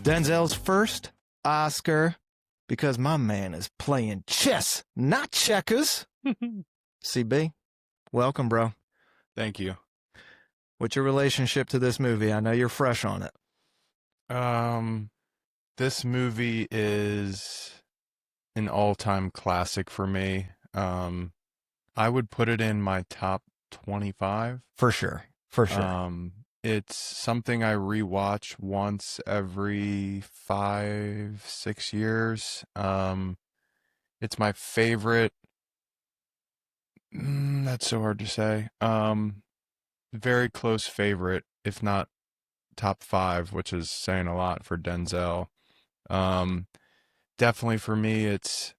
Denzel's first Oscar, because my man is playing chess, not checkers. CB, welcome, bro. Thank you. What's your relationship to this movie? I know you're fresh on it. This movie is an all-time classic for me. I would put it in my top 25. For sure. It's something I rewatch once every 5-6 years. It's my favorite. That's so hard to say. Very close favorite, if not top 5, which is saying a lot for Denzel. Definitely for me, it's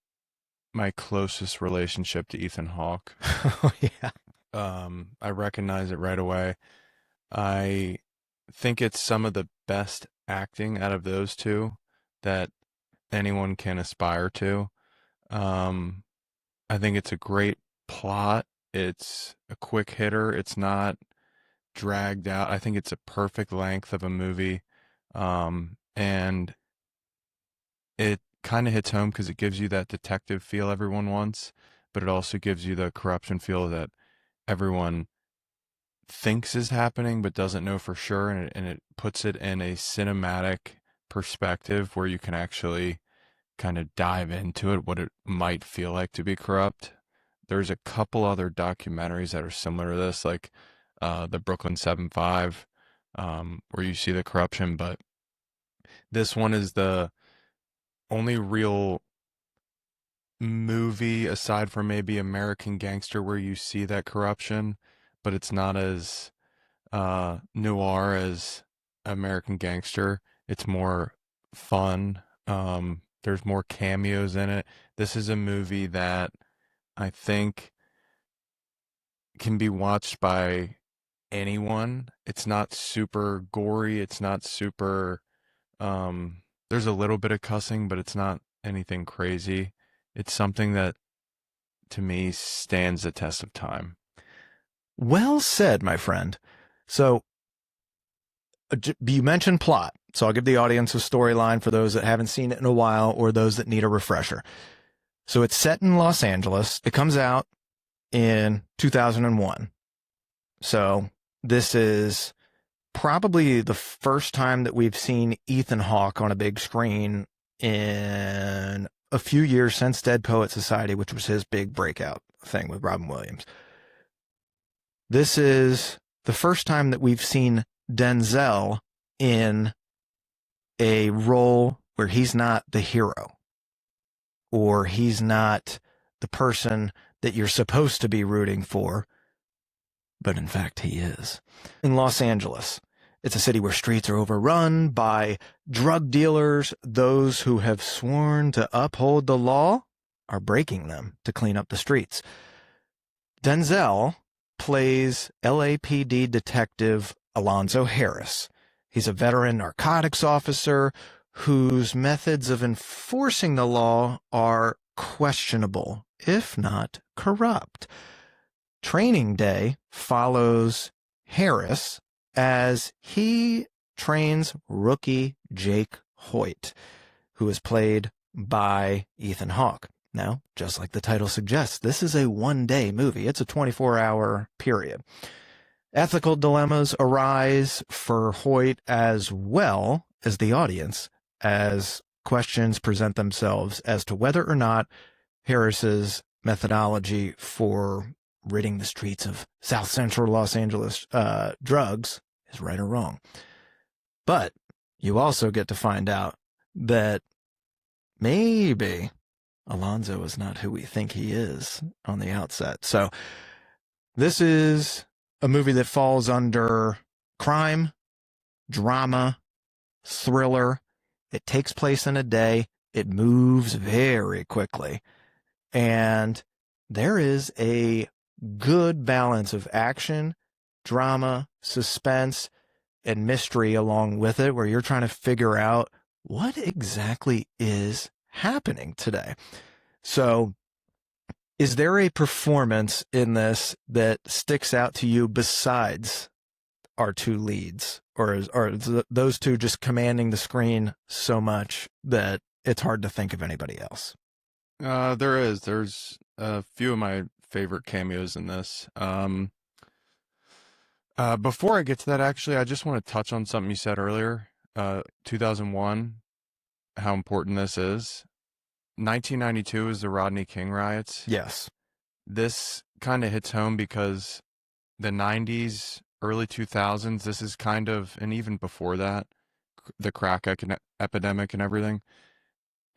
my closest relationship to Ethan Hawke. Oh, yeah. I recognize it right away. I think it's some of the best acting out of those two that anyone can aspire to. I think it's a great plot. It's a quick hitter. It's not dragged out. I think it's a perfect length of a movie. And it kind of hits home because it gives you that detective feel everyone wants, but it also gives you the corruption feel that everyone thinks is happening but doesn't know for sure, and it puts it in a cinematic perspective where you can actually kind of dive into it, what it might feel like to be corrupt. There's a couple other documentaries that are similar to this, like the Brooklyn 7-5, where you see the corruption, but this one is the only real movie aside from maybe American Gangster where you see that corruption, but it's not as noir as American Gangster. It's more fun. There's more cameos in it. This is a movie that I think can be watched by anyone. It's not super gory. It's not super, there's a little bit of cussing, but it's not anything crazy. It's something that, to me, stands the test of time. Well said, my friend. So, you mentioned plot, so I'll give the audience a storyline for those that haven't seen it in a while or those that need a refresher. So it's set in Los Angeles. It comes out in 2001. So this is probably the first time that we've seen Ethan Hawke on a big screen in a few years since Dead Poet Society, which was his big breakout thing with Robin Williams. This is the first time that we've seen Denzel in a role where he's not the hero, or he's not the person that you're supposed to be rooting for, but in fact he is. In Los Angeles, it's a city where streets are overrun by drug dealers. Those who have sworn to uphold the law are breaking them to clean up the streets. Denzel plays LAPD Detective Alonzo Harris. He's a veteran narcotics officer whose methods of enforcing the law are questionable, if not corrupt. Training day follows Harris as he trains rookie Jake Hoyt, who is played by Ethan Hawke. Now, just like the title suggests, this is a one-day movie. It's a 24-hour period. Ethical dilemmas arise for Hoyt as well as the audience, as questions present themselves as to whether or not Harris's methodology for ridding the streets of South Central Los Angeles drugs is right or wrong. But you also get to find out that maybe Alonzo is not who we think he is on the outset. So this is a movie that falls under crime, drama, thriller. It takes place in a day. It moves very quickly. And there is a good balance of action, drama, suspense, and mystery along with it, where you're trying to figure out what exactly is happening today. So, is there a performance in this that sticks out to you besides our two leads, or those two just commanding the screen so much that it's hard to think of anybody else? There's a few of my favorite cameos in this. Before I get to that, actually, I just want to touch on something you said earlier. 2001, how important this is. 1992 is the Rodney King riots. Yes. This kind of hits home because the 90s, early 2000s, this is kind of, and even before that, the crack epidemic and everything.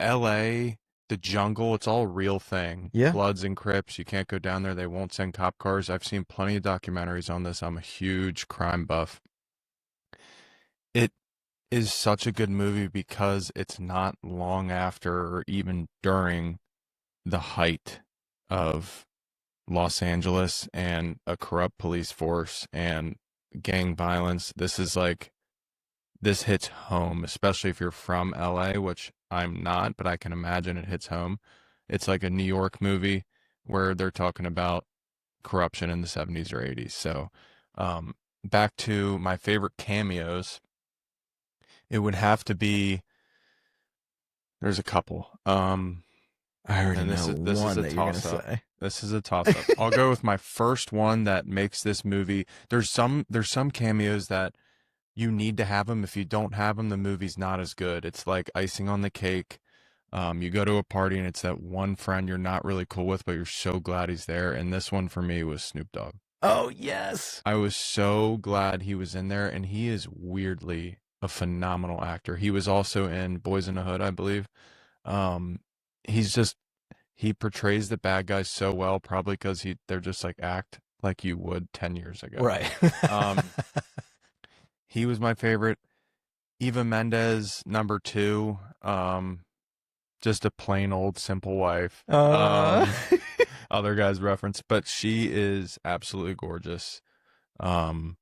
LA, the jungle, it's all a real thing. Yeah. Bloods and Crips, you can't go down there. They won't send cop cars. I've seen plenty of documentaries on this. I'm a huge crime buff. It is such a good movie because it's not long after or even during the height of Los Angeles and a corrupt police force and gang violence. This hits home, especially if you're from LA, which I'm not, but I can imagine it hits home. It's like a New York movie where they're talking about corruption in the 70s or 80s. So, back to my favorite cameos, it would have to be, there's a couple. I already And know this is one a that you're going to toss-up. say. This is a toss-up. I'll go with my first one that makes this movie. There's some cameos that you need to have them. If you don't have them, the movie's not as good. It's like icing on the cake. You go to a party and it's that one friend you're not really cool with, but you're so glad he's there. And this one for me was Snoop Dogg. Oh, yes. I was so glad he was in there, and he is weirdly a phenomenal actor. He was also in Boys in the Hood, I believe. He portrays the bad guys so well, probably because they're just like act like you would 10 years ago. Right. He was my favorite. Eva Mendes, number 2. Just a plain old simple wife. Other guys reference, but she is absolutely gorgeous. The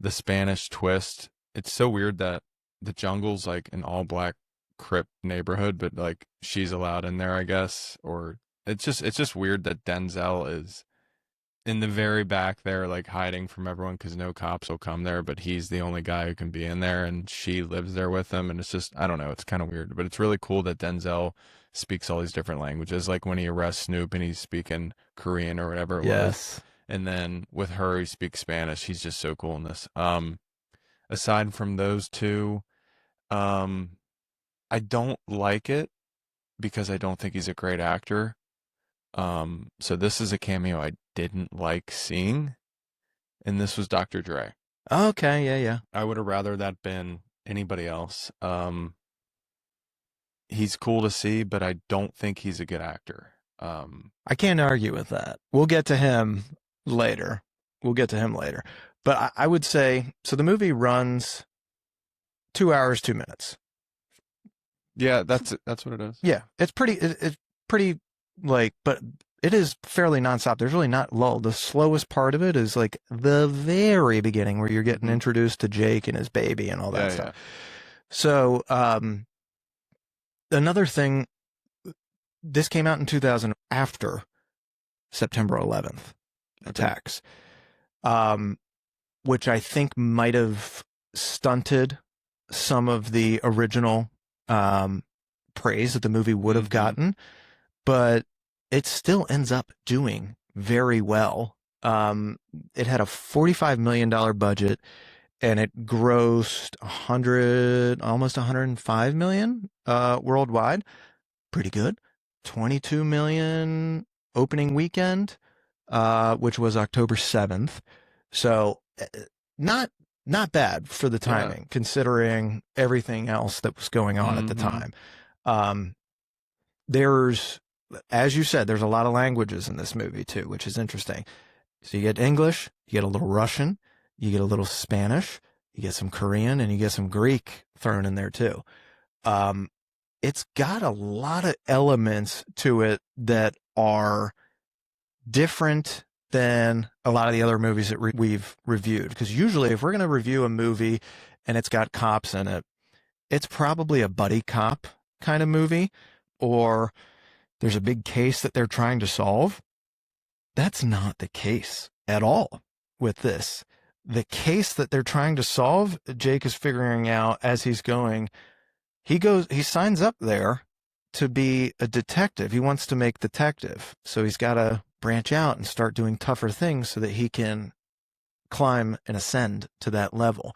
Spanish twist. It's so weird that the jungle's like an all black Crip neighborhood, but like she's allowed in there, I guess. Or it's just weird that Denzel is in the very back there, like hiding from everyone because no cops will come there, but he's the only guy who can be in there, and she lives there with him. And it's just, I don't know, it's kind of weird, but it's really cool that Denzel speaks all these different languages. Like when he arrests Snoop and he's speaking Korean or whatever it was. And then with her, he speaks Spanish. He's just so cool in this. Aside from those two, I don't like it because I don't think he's a great actor. So this is a cameo I didn't like seeing, and this was Dr. Dre. Okay, yeah. I would have rather that been anybody else. He's cool to see, but I don't think he's a good actor. I can't argue with that. We'll get to him later. But I would say, so the movie runs 2 hours, 2 minutes. Yeah, that's what it is. Yeah, it's pretty like, but it is fairly nonstop. There's really not lull. The slowest part of it is like the very beginning where you're getting introduced to Jake and his baby and all that stuff. Yeah. So, another thing, this came out in 2000 after September 11th attacks, which I think might have stunted some of the original praise that the movie would have gotten, but it still ends up doing very well. It had a $45 million budget, and it grossed almost 105 million worldwide. Pretty good. 22 million opening weekend, which was October 7th. So not bad for the timing, considering everything else that was going on at the time. There's, as you said, there's a lot of languages in this movie too, which is interesting. So you get English, you get a little Russian, you get a little Spanish, you get some Korean, and you get some Greek thrown in there too. It's got a lot of elements to it that are different than a lot of the other movies that we've reviewed. Because usually if we're going to review a movie and it's got cops in it, it's probably a buddy cop kind of movie, or there's a big case that they're trying to solve. That's not the case at all with this. the case that they're trying to solve, Jake is figuring out as he's going. He signs up there to be a detective. He wants to make detective. So he's got to branch out and start doing tougher things so that he can climb and ascend to that level.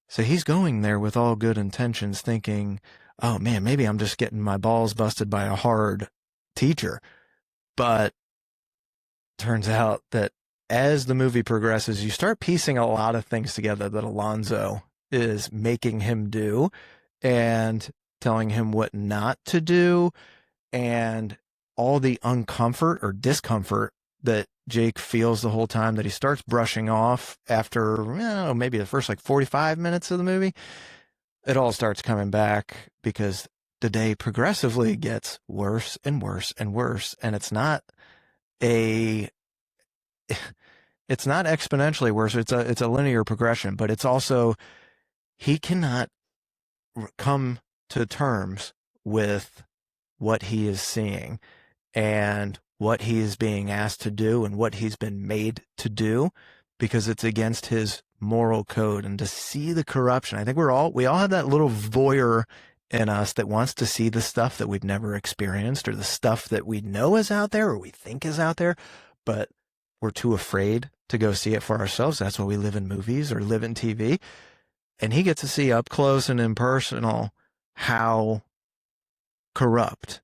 So he's going there with all good intentions, thinking, oh man, maybe I'm just getting my balls busted by a hard teacher. But turns out that as the movie progresses, you start piecing a lot of things together that Alonzo is making him do and telling him what not to do, and all the uncomfort or discomfort that Jake feels the whole time that he starts brushing off after, maybe the first like 45 minutes of the movie. It all starts coming back because the day progressively gets worse and worse and worse. And it's not exponentially worse. It's a linear progression, but it's also, he cannot come to terms with what he is seeing and what he is being asked to do and what he's been made to do, because it's against his moral code. And to see the corruption, I think we all have that little voyeur in us that wants to see the stuff that we've never experienced, or the stuff that we know is out there or we think is out there, but we're too afraid to go see it for ourselves. That's why we live in movies or live in TV. And he gets to see up close and impersonal how corrupt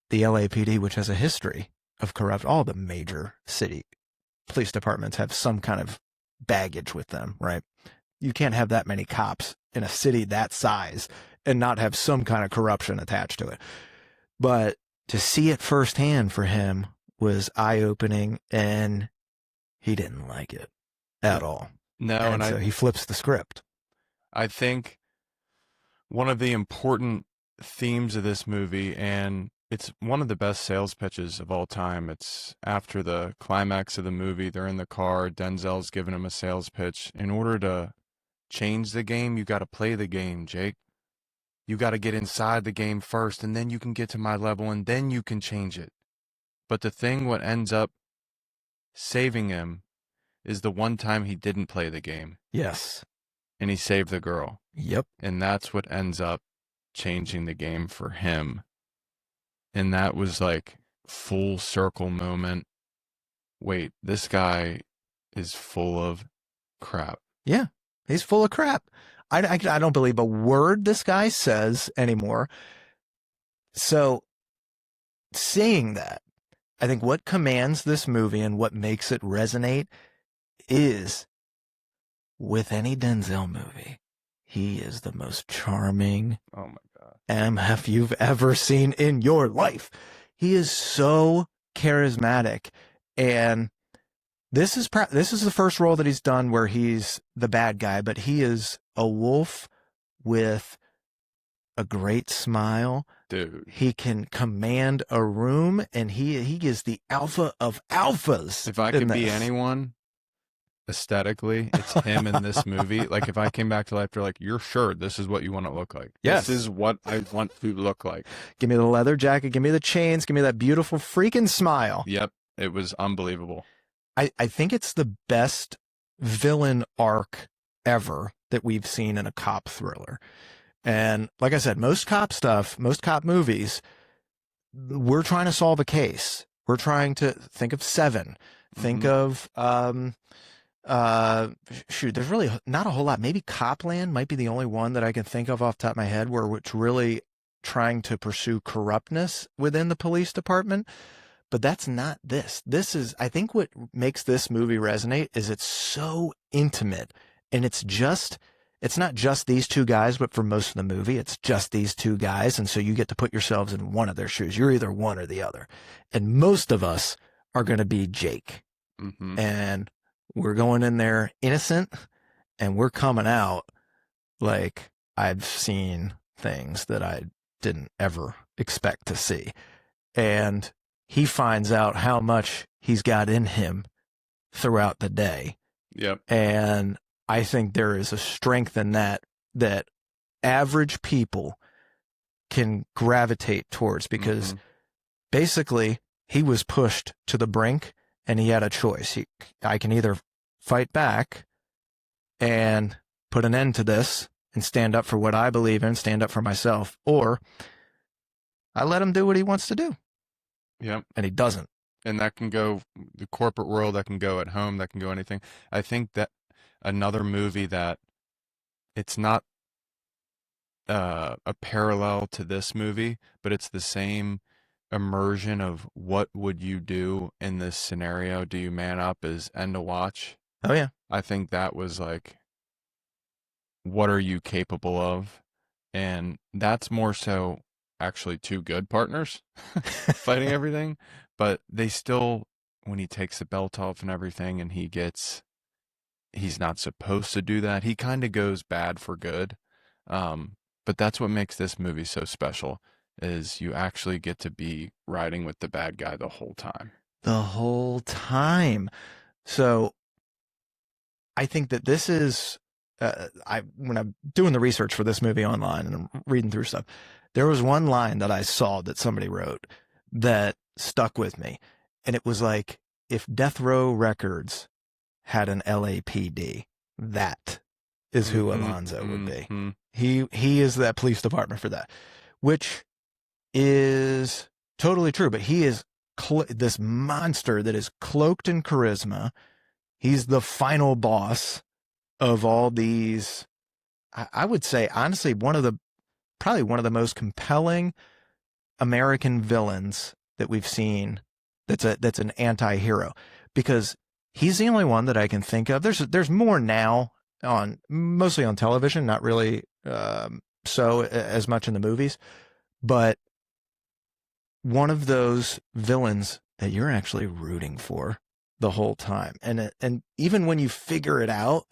the LAPD, which has a history of corrupt, all the major city police departments have some kind of baggage with them, right? You can't have that many cops in a city that size and not have some kind of corruption attached to it. But to see it firsthand for him was eye-opening, and he didn't like it at all. No, and so he flips the script. I think one of the important themes of this movie, and it's one of the best sales pitches of all time. It's after the climax of the movie. They're in the car. Denzel's giving him a sales pitch. In order to change the game, you got to play the game, Jake. You got to get inside the game first, and then you can get to my level, and then you can change it. But the thing what ends up saving him is the one time he didn't play the game. Yes. And he saved the girl. Yep. And that's what ends up changing the game for him. And that was like full circle moment. Wait, this guy is full of crap. Yeah, he's full of crap. I don't believe a word this guy says anymore. So seeing that, I think what commands this movie and what makes it resonate is, with any Denzel movie, he is the most charming MF you've ever seen in your life. He is so charismatic. And this is the first role that he's done where he's the bad guy, but he is a wolf with a great smile. Dude. He can command a room, and he is the alpha of alphas. If I could be anyone aesthetically, it's him in this movie. Like, if I came back to life, they're like, you're sure this is what you want to look like? Yes. This is what I want to look like. Give me the leather jacket. Give me the chains. Give me that beautiful freaking smile. Yep. It was unbelievable. I think it's the best villain arc ever that we've seen in a cop thriller. And like I said, most cop movies, we're trying to solve a case. We're trying to think of Seven. Think of, there's really not a whole lot. Maybe Copland might be the only one that I can think of off the top of my head where it's really trying to pursue corruptness within the police department. But that's not this. This is, I think what makes this movie resonate is it's so intimate, and it's not just these two guys, but for most of the movie, it's just these two guys. And so you get to put yourselves in one of their shoes. You're either one or the other. And most of us are going to be Jake. And we're going in there innocent, and we're coming out like, I've seen things that I didn't ever expect to see. And he finds out how much he's got in him throughout the day. Yep. And I think there is a strength in that average people can gravitate towards, because basically he was pushed to the brink and he had a choice. I can either fight back and put an end to this and stand up for what I believe in, stand up for myself, or I let him do what he wants to do. Yep. And he doesn't. And that can go the corporate world, that can go at home, that can go anything. I think that another movie that it's not a parallel to this movie, but it's the same immersion of what would you do in this scenario? Do you man up is End to Watch? Oh, yeah. I think that was like, what are you capable of? And that's more so actually two good partners fighting everything, but they still, when he takes the belt off and everything and he's not supposed to do that. He kind of goes bad for good. But that's what makes this movie so special is you actually get to be riding with the bad guy the whole time. The whole time. So I think that this is, when I'm doing the research for this movie online and I'm reading through stuff, there was one line that I saw that somebody wrote that stuck with me. And it was like, if Death Row Records had an LAPD, that is who Alonzo would be. He is that police department for that, which is totally true. But he is this monster that is cloaked in charisma. He's the final boss of all these. I would say, honestly, probably one of the most compelling American villains that we've seen. That's an anti-hero, because he's the only one that I can think of. There's more now mostly on television, not really so as much in the movies, but one of those villains that you're actually rooting for the whole time. And even when you figure it out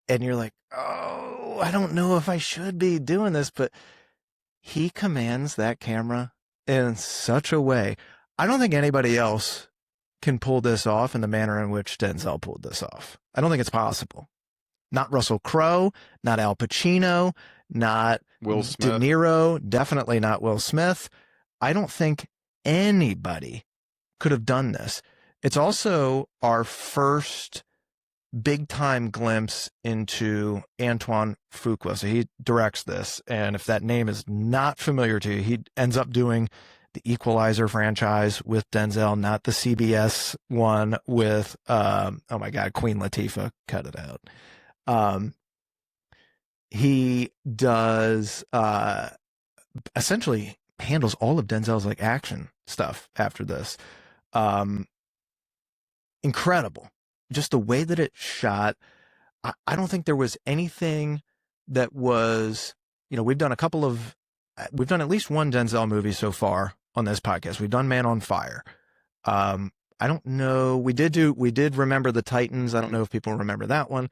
and you're like, oh, I don't know if I should be doing this, but he commands that camera in such a way. I don't think anybody else can pull this off in the manner in which Denzel pulled this off. I don't think it's possible. Not Russell Crowe, not Al Pacino, not Will Smith. De Niro, definitely not Will Smith. I don't think anybody could have done this. It's also our first big time glimpse into Antoine Fuqua. So he directs this. And if that name is not familiar to you, he ends up doing the Equalizer franchise with Denzel, not the CBS one with, oh my God, Queen Latifah. Cut it out. He does, essentially handles all of Denzel's like action stuff after this. Incredible. Just the way that it's shot. I don't think there was anything that was, we've done at least one Denzel movie so far on this podcast. We've done Man on Fire. I don't know. We did Remember the Titans. I don't know if people remember that one.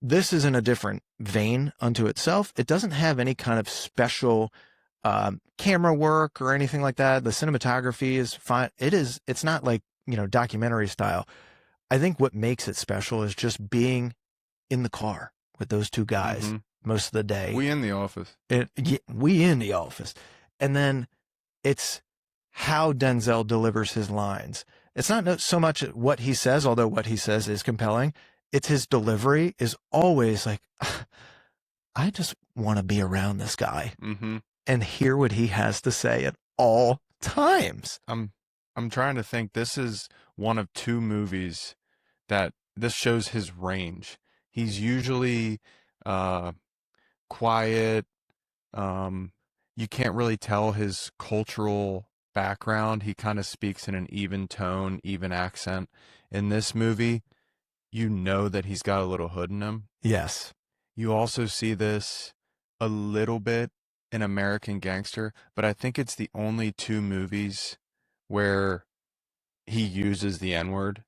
This is in a different vein unto itself. It doesn't have any kind of special camera work or anything like that. The cinematography is fine. It's not like, documentary style. I think what makes it special is just being in the car with those two guys most of the day. We in the office. We in the office. And then it's how Denzel delivers his lines. It's not so much what he says, although what he says is compelling. It's his delivery is always like, I just want to be around this guy and hear what he has to say at all times. I'm trying to think. This is one of two movies that this shows his range. He's usually quiet. You can't really tell his cultural background. He kind of speaks in an even tone, even accent. In this movie, you know that he's got a little hood in him. Yes. You also see this a little bit in American Gangster, but I think it's the only two movies where he uses the N-word.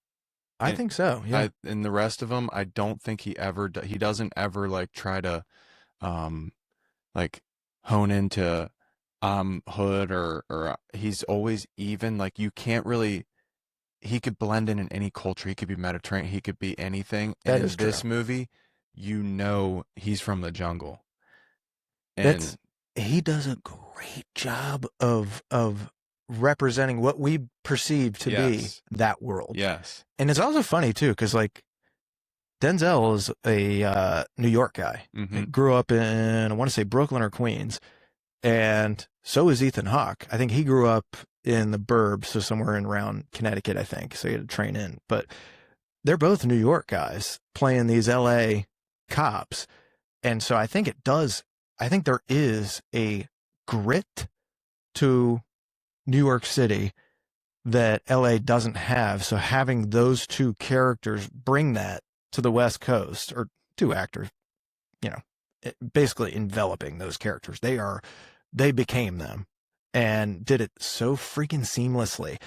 I think so. Yeah. In the rest of them, I don't think he doesn't ever like try to, like hone into, hood or he's always even. Like you can't really, he could blend in any culture. He could be Mediterranean. He could be anything. And in this movie, he's from the jungle. And he does a great job of representing what we perceive to be that world. Yes. And it's also funny too, because like Denzel is a New York guy. Mm-hmm. He grew up in, I want to say Brooklyn or Queens. And so is Ethan Hawke. I think he grew up in the burbs, so somewhere in around Connecticut, I think. So he had to train in. But they're both New York guys playing these LA cops. And so I think there is a grit to New York City that LA doesn't have. So having those two characters bring that to the West Coast, or two actors, basically enveloping those characters. They became them and did it so freaking seamlessly.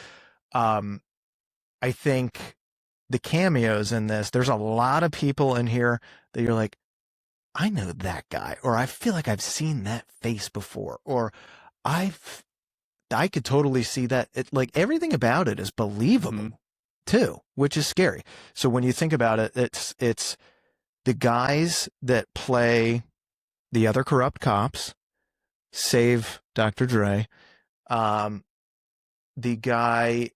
I think the cameos in this, there's a lot of people in here that you're like, I know that guy, or I feel like I've seen that face before, or I could totally see that. Like everything about it is believable too, which is scary. So when you think about it, it's the guys that play the other corrupt cops, save Dr. Dre. The guy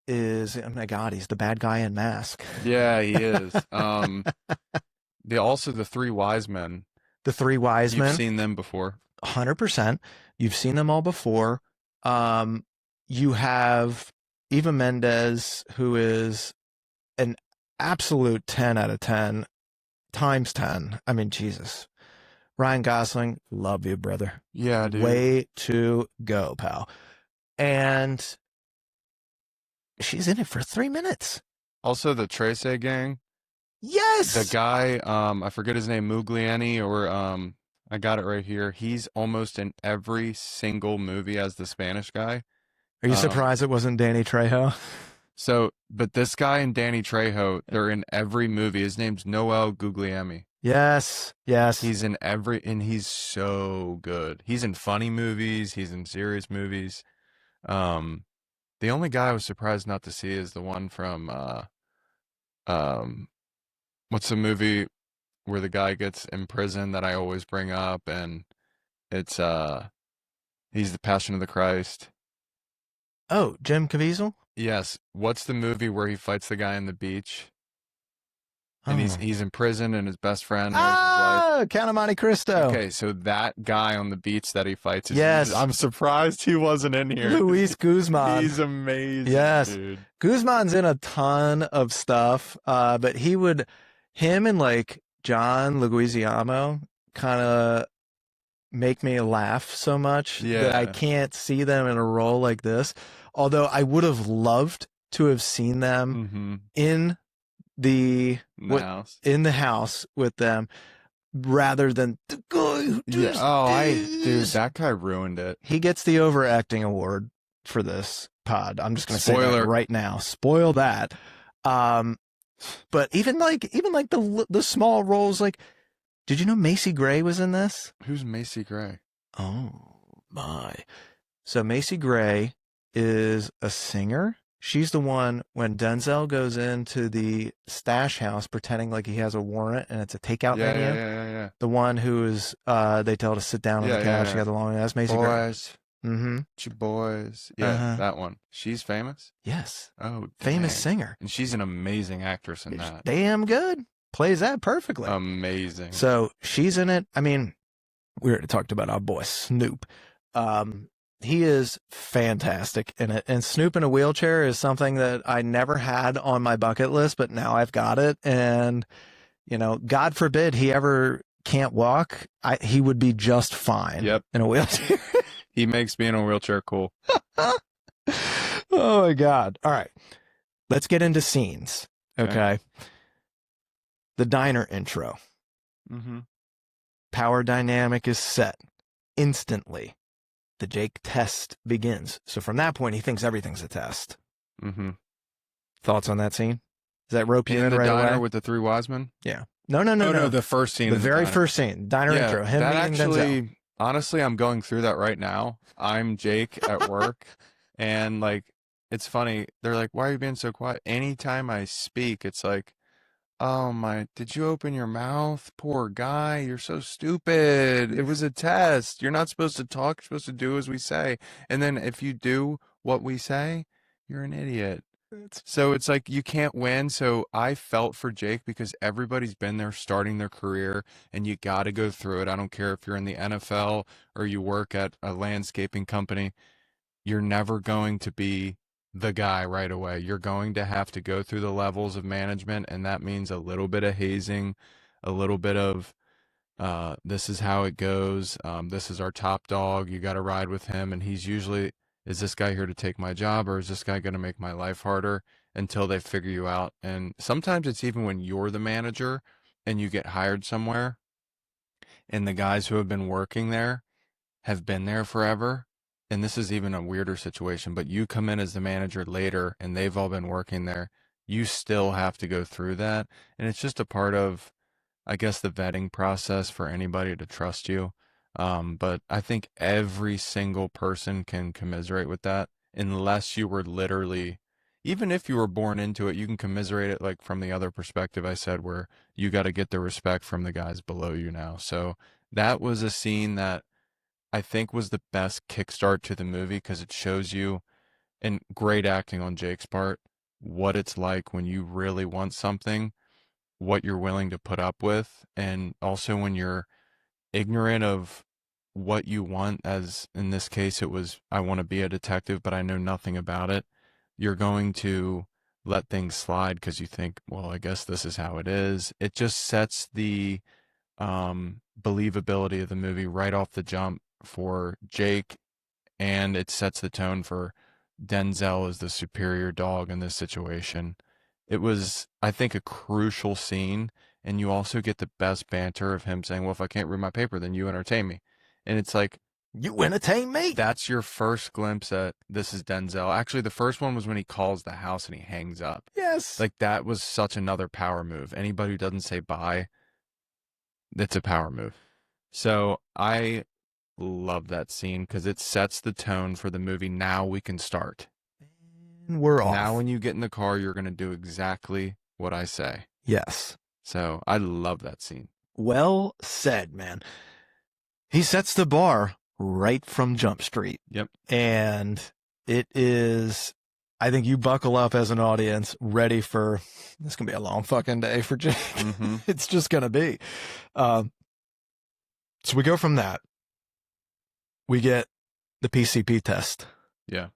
is, oh my God, he's the bad guy in Mask. Yeah, he is. Also the three wise men. The three wise men. You've seen them before. 100%. You've seen them all before. You have Eva Mendes, who is an absolute 10 out of 10 times 10. I mean, Jesus. Ryan Gosling, love you, brother. Yeah, dude. Way to go, pal. And she's in it for 3 minutes. Also, the Trace gang. Yes. The guy, I forget his name, Mugliani, or I got it right here. He's almost in every single movie as the Spanish guy. Are you surprised it wasn't Danny Trejo? So, but this guy and Danny Trejo, they're in every movie. His name's Noel Guglielmi. Yes. He's in and he's so good. He's in funny movies. He's in serious movies. The only guy I was surprised not to see is the one from, what's the movie where the guy gets imprisoned that I always bring up, and it's, he's the Passion of the Christ. Oh, Jim Caviezel? Yes. What's the movie where he fights the guy on the beach? And he's in prison, and his best friend knows his life. Count of Monte Cristo. Okay, so that guy on the beach that he fights is, yes. I'm surprised he wasn't in here. Luis Guzman. He's amazing. Yes. Dude. Guzman's in a ton of stuff, but him and like John Leguizamo kind of make me laugh so much that I can't see them in a role like this. Although I would have loved to have seen them in the house with them, rather than the guy who dude, that guy ruined it. He gets the overacting award for this pod. I'm just gonna say that right now. Spoil that. But even like the small roles, like, did you know Macy Gray was in this? Who's Macy Gray? Oh my. So Macy Gray is a singer. She's the one when Denzel goes into the stash house pretending like he has a warrant and it's a takeout menu. Yeah. The one who is, they tell her to sit down on the couch. She got the long ass Macy Gray. Boys. Your boys. Yeah, that one. She's famous? Yes. Oh, famous singer. And she's an amazing actress in that. Damn good. Plays that perfectly. Amazing. So she's in it. I mean, we already talked about our boy Snoop. He is fantastic in it. And Snoop in a wheelchair is something that I never had on my bucket list, but now I've got it. And, God forbid he ever can't walk. He would be just fine in a wheelchair. He makes being in a wheelchair cool. Oh my God. All right. Let's get into scenes. Okay. The diner intro. Power dynamic is set instantly. The Jake test begins. So from that point, he thinks everything's a test. Thoughts on that scene? Does that rope you in the right diner away? with the three wise men? Yeah. No. The first scene. The very first scene. Diner intro. Him meeting Denzel. Honestly, I'm going through that right now. I'm Jake at work, and like, it's funny. They're like, "Why are you being so quiet?" Anytime I speak, it's like, "Oh my, did you open your mouth? Poor guy, you're so stupid. It was a test. You're not supposed to talk. You're supposed to do as we say. And then if you do what we say, you're an idiot." So it's like you can't win. So I felt for Jake because everybody's been there starting their career and you got to go through it. I don't care if you're in the NFL or you work at a landscaping company. You're never going to be the guy right away. You're going to have to go through the levels of management, and that means a little bit of hazing, a little bit of this is how it goes. This is our top dog. You got to ride with him. And he's usually, is this guy here to take my job or is this guy going to make my life harder until they figure you out? And sometimes it's even when you're the manager and you get hired somewhere and the guys who have been working there have been there forever. And this is even a weirder situation, but you come in as the manager later and they've all been working there. You still have to go through that. And it's just a part of, I guess, the vetting process for anybody to trust you. But I think every single person can commiserate with that unless you were literally, even if you were born into it, you can commiserate it like from the other perspective I said, where you got to get the respect from the guys below you now. So that was a scene that I think was the best kickstart to the movie because it shows you, and great acting on Jake's part, what it's like when you really want something, what you're willing to put up with, and also when you're ignorant of what you want, as in this case it was, I want to be a detective but I know nothing about it. You're going to let things slide because you think, well, I guess this is how it is. It just sets the believability of the movie right off the jump for Jake, and it sets the tone for Denzel as the superior dog in this situation. It was, I think, a crucial scene, and you also get the best banter of him saying, well, if I can't read my paper, then you entertain me. And it's like, You entertain me. that's your first glimpse at this is Denzel. Actually, the first one was when he calls the house and he hangs up. Yes. Like, that was such another power move. Anybody who doesn't say bye, it's a power move. So I love that scene because it sets the tone for the movie. Now we can start. And we're off. Now when you get in the car, you're going to do exactly what I say. Yes. So I love that scene. Well said, man. He sets the bar right from Jump Street. Yep. And it is, I think you buckle up as an audience ready for, this can be a long fucking day for Jake. Mm-hmm. It's just going to be. So we go from that. We get the PCP test. Yeah.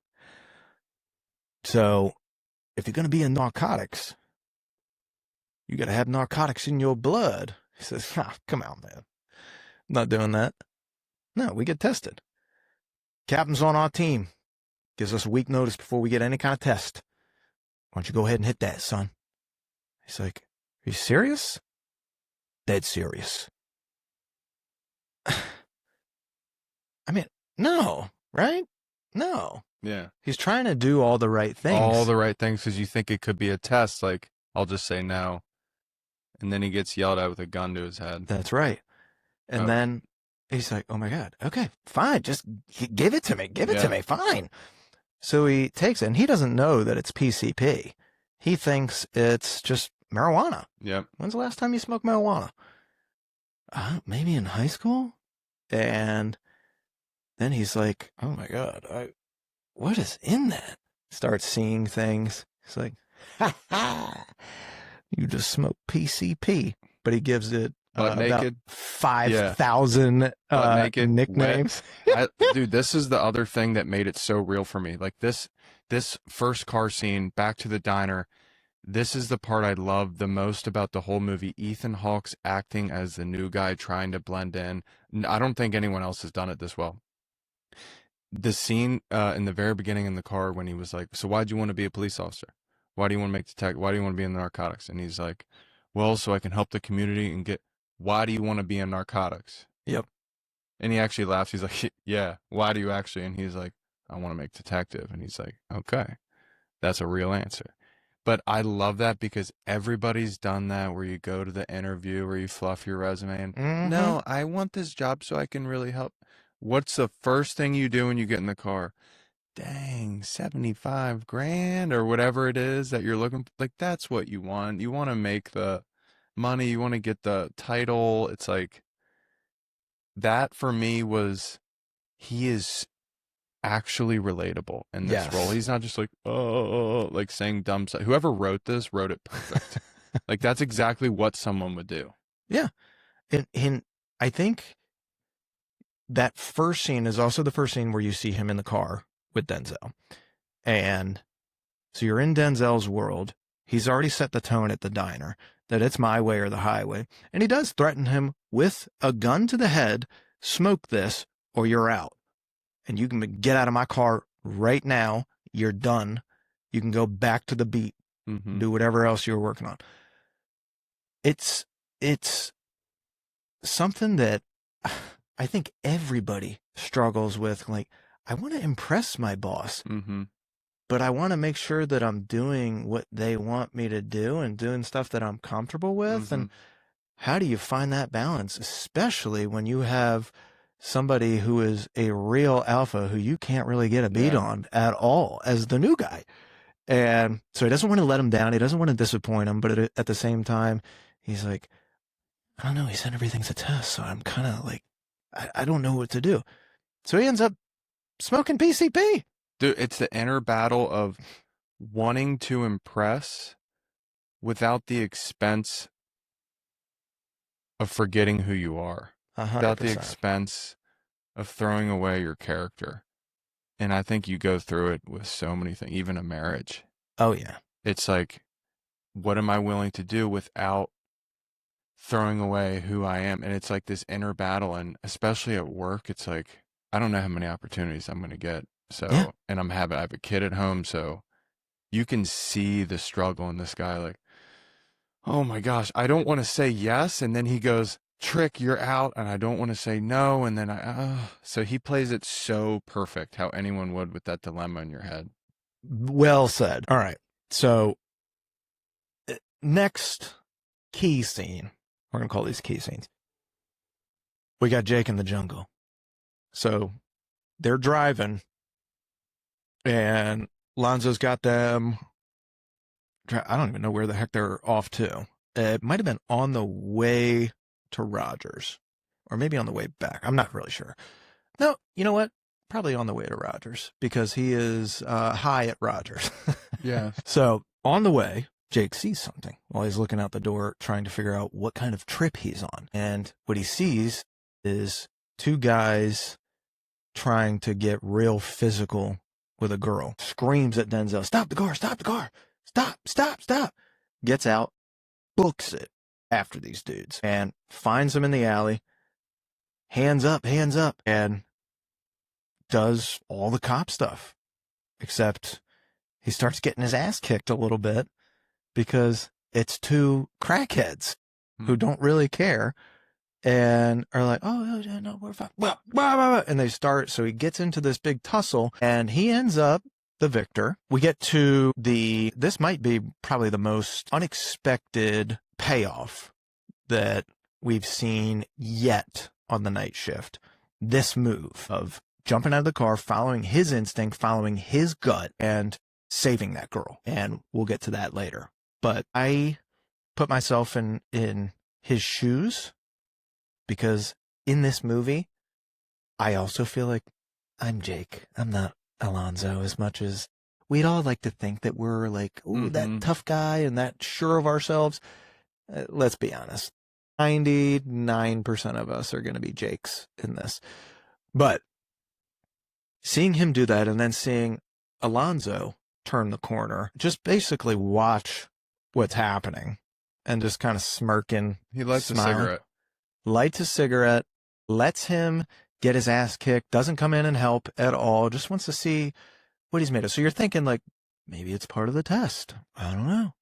So if you're going to be in narcotics, you got to have narcotics in your blood. He says, come on, man. I'm not doing that. No, we get tested. Captain's on our team. Gives us a week notice before we get any kind of test. Why don't you go ahead and hit that, son? He's like, are you serious? Dead serious. I mean, no, right? No. Yeah. He's trying to do all the right things. All the right things because you think it could be a test. Like, I'll just say no. And then he gets yelled at with a gun to his head. That's right. And then he's like, oh my God, okay, fine. Just give it to me. Give it to me. Fine. So he takes it and he doesn't know that it's PCP. He thinks it's just marijuana. Yep. When's the last time you smoked marijuana? Maybe in high school. And then he's like, oh my God, what is in that? Starts seeing things. He's like, ha ha, you just smoked PCP. But he gives it about 5,000 nicknames. Dude, this is the other thing that made it so real for me. Like this first car scene, back to the diner. This is the part I love the most about the whole movie. Ethan Hawke's acting as the new guy trying to blend in. I don't think anyone else has done it this well. The scene in the very beginning in the car when he was like, so why'd you want to be a police officer? Why do you want to make detective? Why do you want to be in narcotics? And he's like, well, so I can help the community and get, why do you want to be in narcotics? Yep. And he actually laughs. He's like, yeah, why do you actually? And he's like, I want to make detective. And he's like, okay, that's a real answer. But I love that because everybody's done that where you go to the interview where you fluff your resume and no, I want this job so I can really help. What's the first thing you do when you get in the car? Dang, 75 grand or whatever it is that you're looking for. Like, that's what you want. You want to make the money. You want to get the title. It's like that for me was, he is actually relatable in this Yes. role. He's not just like, oh, like saying dumb stuff. Whoever wrote this wrote it perfect. Like that's exactly what someone would do. Yeah. And I think that first scene is also the first scene where you see him in the car with Denzel. And so you're in Denzel's world. He's already set the tone at the diner that it's my way or the highway. And he does threaten him with a gun to the head, smoke this or you're out. And you can get out of my car right now. You're done. You can go back to the beat, do whatever else you were working on. It's something that I think everybody struggles with. Like, I want to impress my boss, but I want to make sure that I'm doing what they want me to do and doing stuff that I'm comfortable with. And how do you find that balance, especially when you have somebody who is a real alpha who you can't really get a beat on at all as the new guy? And so he doesn't want to let him down. He doesn't want to disappoint him, but at the same time, he's like, I don't know. He said everything's a test, so I'm kind of like, I don't know what to do. So he ends up smoking PCP. Dude, it's the inner battle of wanting to impress without the expense of forgetting who you are, 100%. without the expense of throwing away your character. And I think you go through it with so many things, even a marriage. Oh, yeah. It's like, what am I willing to do without throwing away who I am? And it's like this inner battle. And especially at work, it's like, I don't know how many opportunities I'm going to get. So, Yeah. and I have a kid at home. So you can see the struggle in this guy. Like, oh my gosh, I don't want to say yes. And then he goes, Trick, you're out. And I don't want to say no. And then so he plays it so perfect, how anyone would with that dilemma in your head. Well said. All right. So next key scene, we're going to call these key scenes. We got Jake in the jungle. So they're driving and Lonzo's got them. I don't even know where the heck they're off to. It might have been on the way to Rogers or maybe on the way back. I'm not really sure. No, you know what? Probably on the way to Rogers because he is high at Rogers. Yeah. So on the way, Jake sees something while he's looking out the door, trying to figure out what kind of trip he's on. And what he sees is two guys trying to get real physical with a girl. Screams at Denzel, stop the car, stop the car, stop, stop, stop. Gets out, books it after these dudes and finds them in the alley. Hands up, and does all the cop stuff. Except he starts getting his ass kicked a little bit because it's two crackheads who don't really care and are like, oh, no, we're fine. And they start, so he gets into this big tussle and he ends up the victor. We get to this might be probably the most unexpected payoff that we've seen yet on the night shift. This move of jumping out of the car, following his instinct, following his gut, and saving that girl. And we'll get to that later. But I put myself in his shoes because in this movie, I also feel like I'm Jake. I'm not Alonzo as much as we'd all like to think that we're like, ooh, that tough guy and that sure of ourselves. Let's be honest. 99% of us are going to be Jakes in this. But seeing him do that and then seeing Alonzo turn the corner, just basically watch what's happening and just kind of smirking. He lights a smiling. cigarette. Lights a cigarette, lets him get his ass kicked, doesn't come in and help at all, just wants to see what he's made of. So you're thinking like, maybe it's part of the test. I don't know.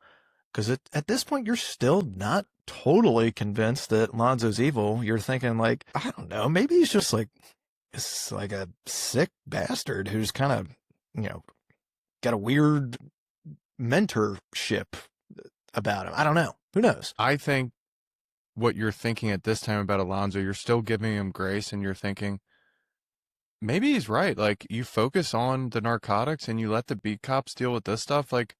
Because at this point, you're still not totally convinced that Lonzo's evil. You're thinking like, I don't know, maybe he's just like, it's like a sick bastard who's kind of, got a weird mentorship about him. I don't know. Who knows? I think what you're thinking at this time about Alonzo, you're still giving him grace and you're thinking, maybe he's right. Like, you focus on the narcotics and you let the beat cops deal with this stuff. Like,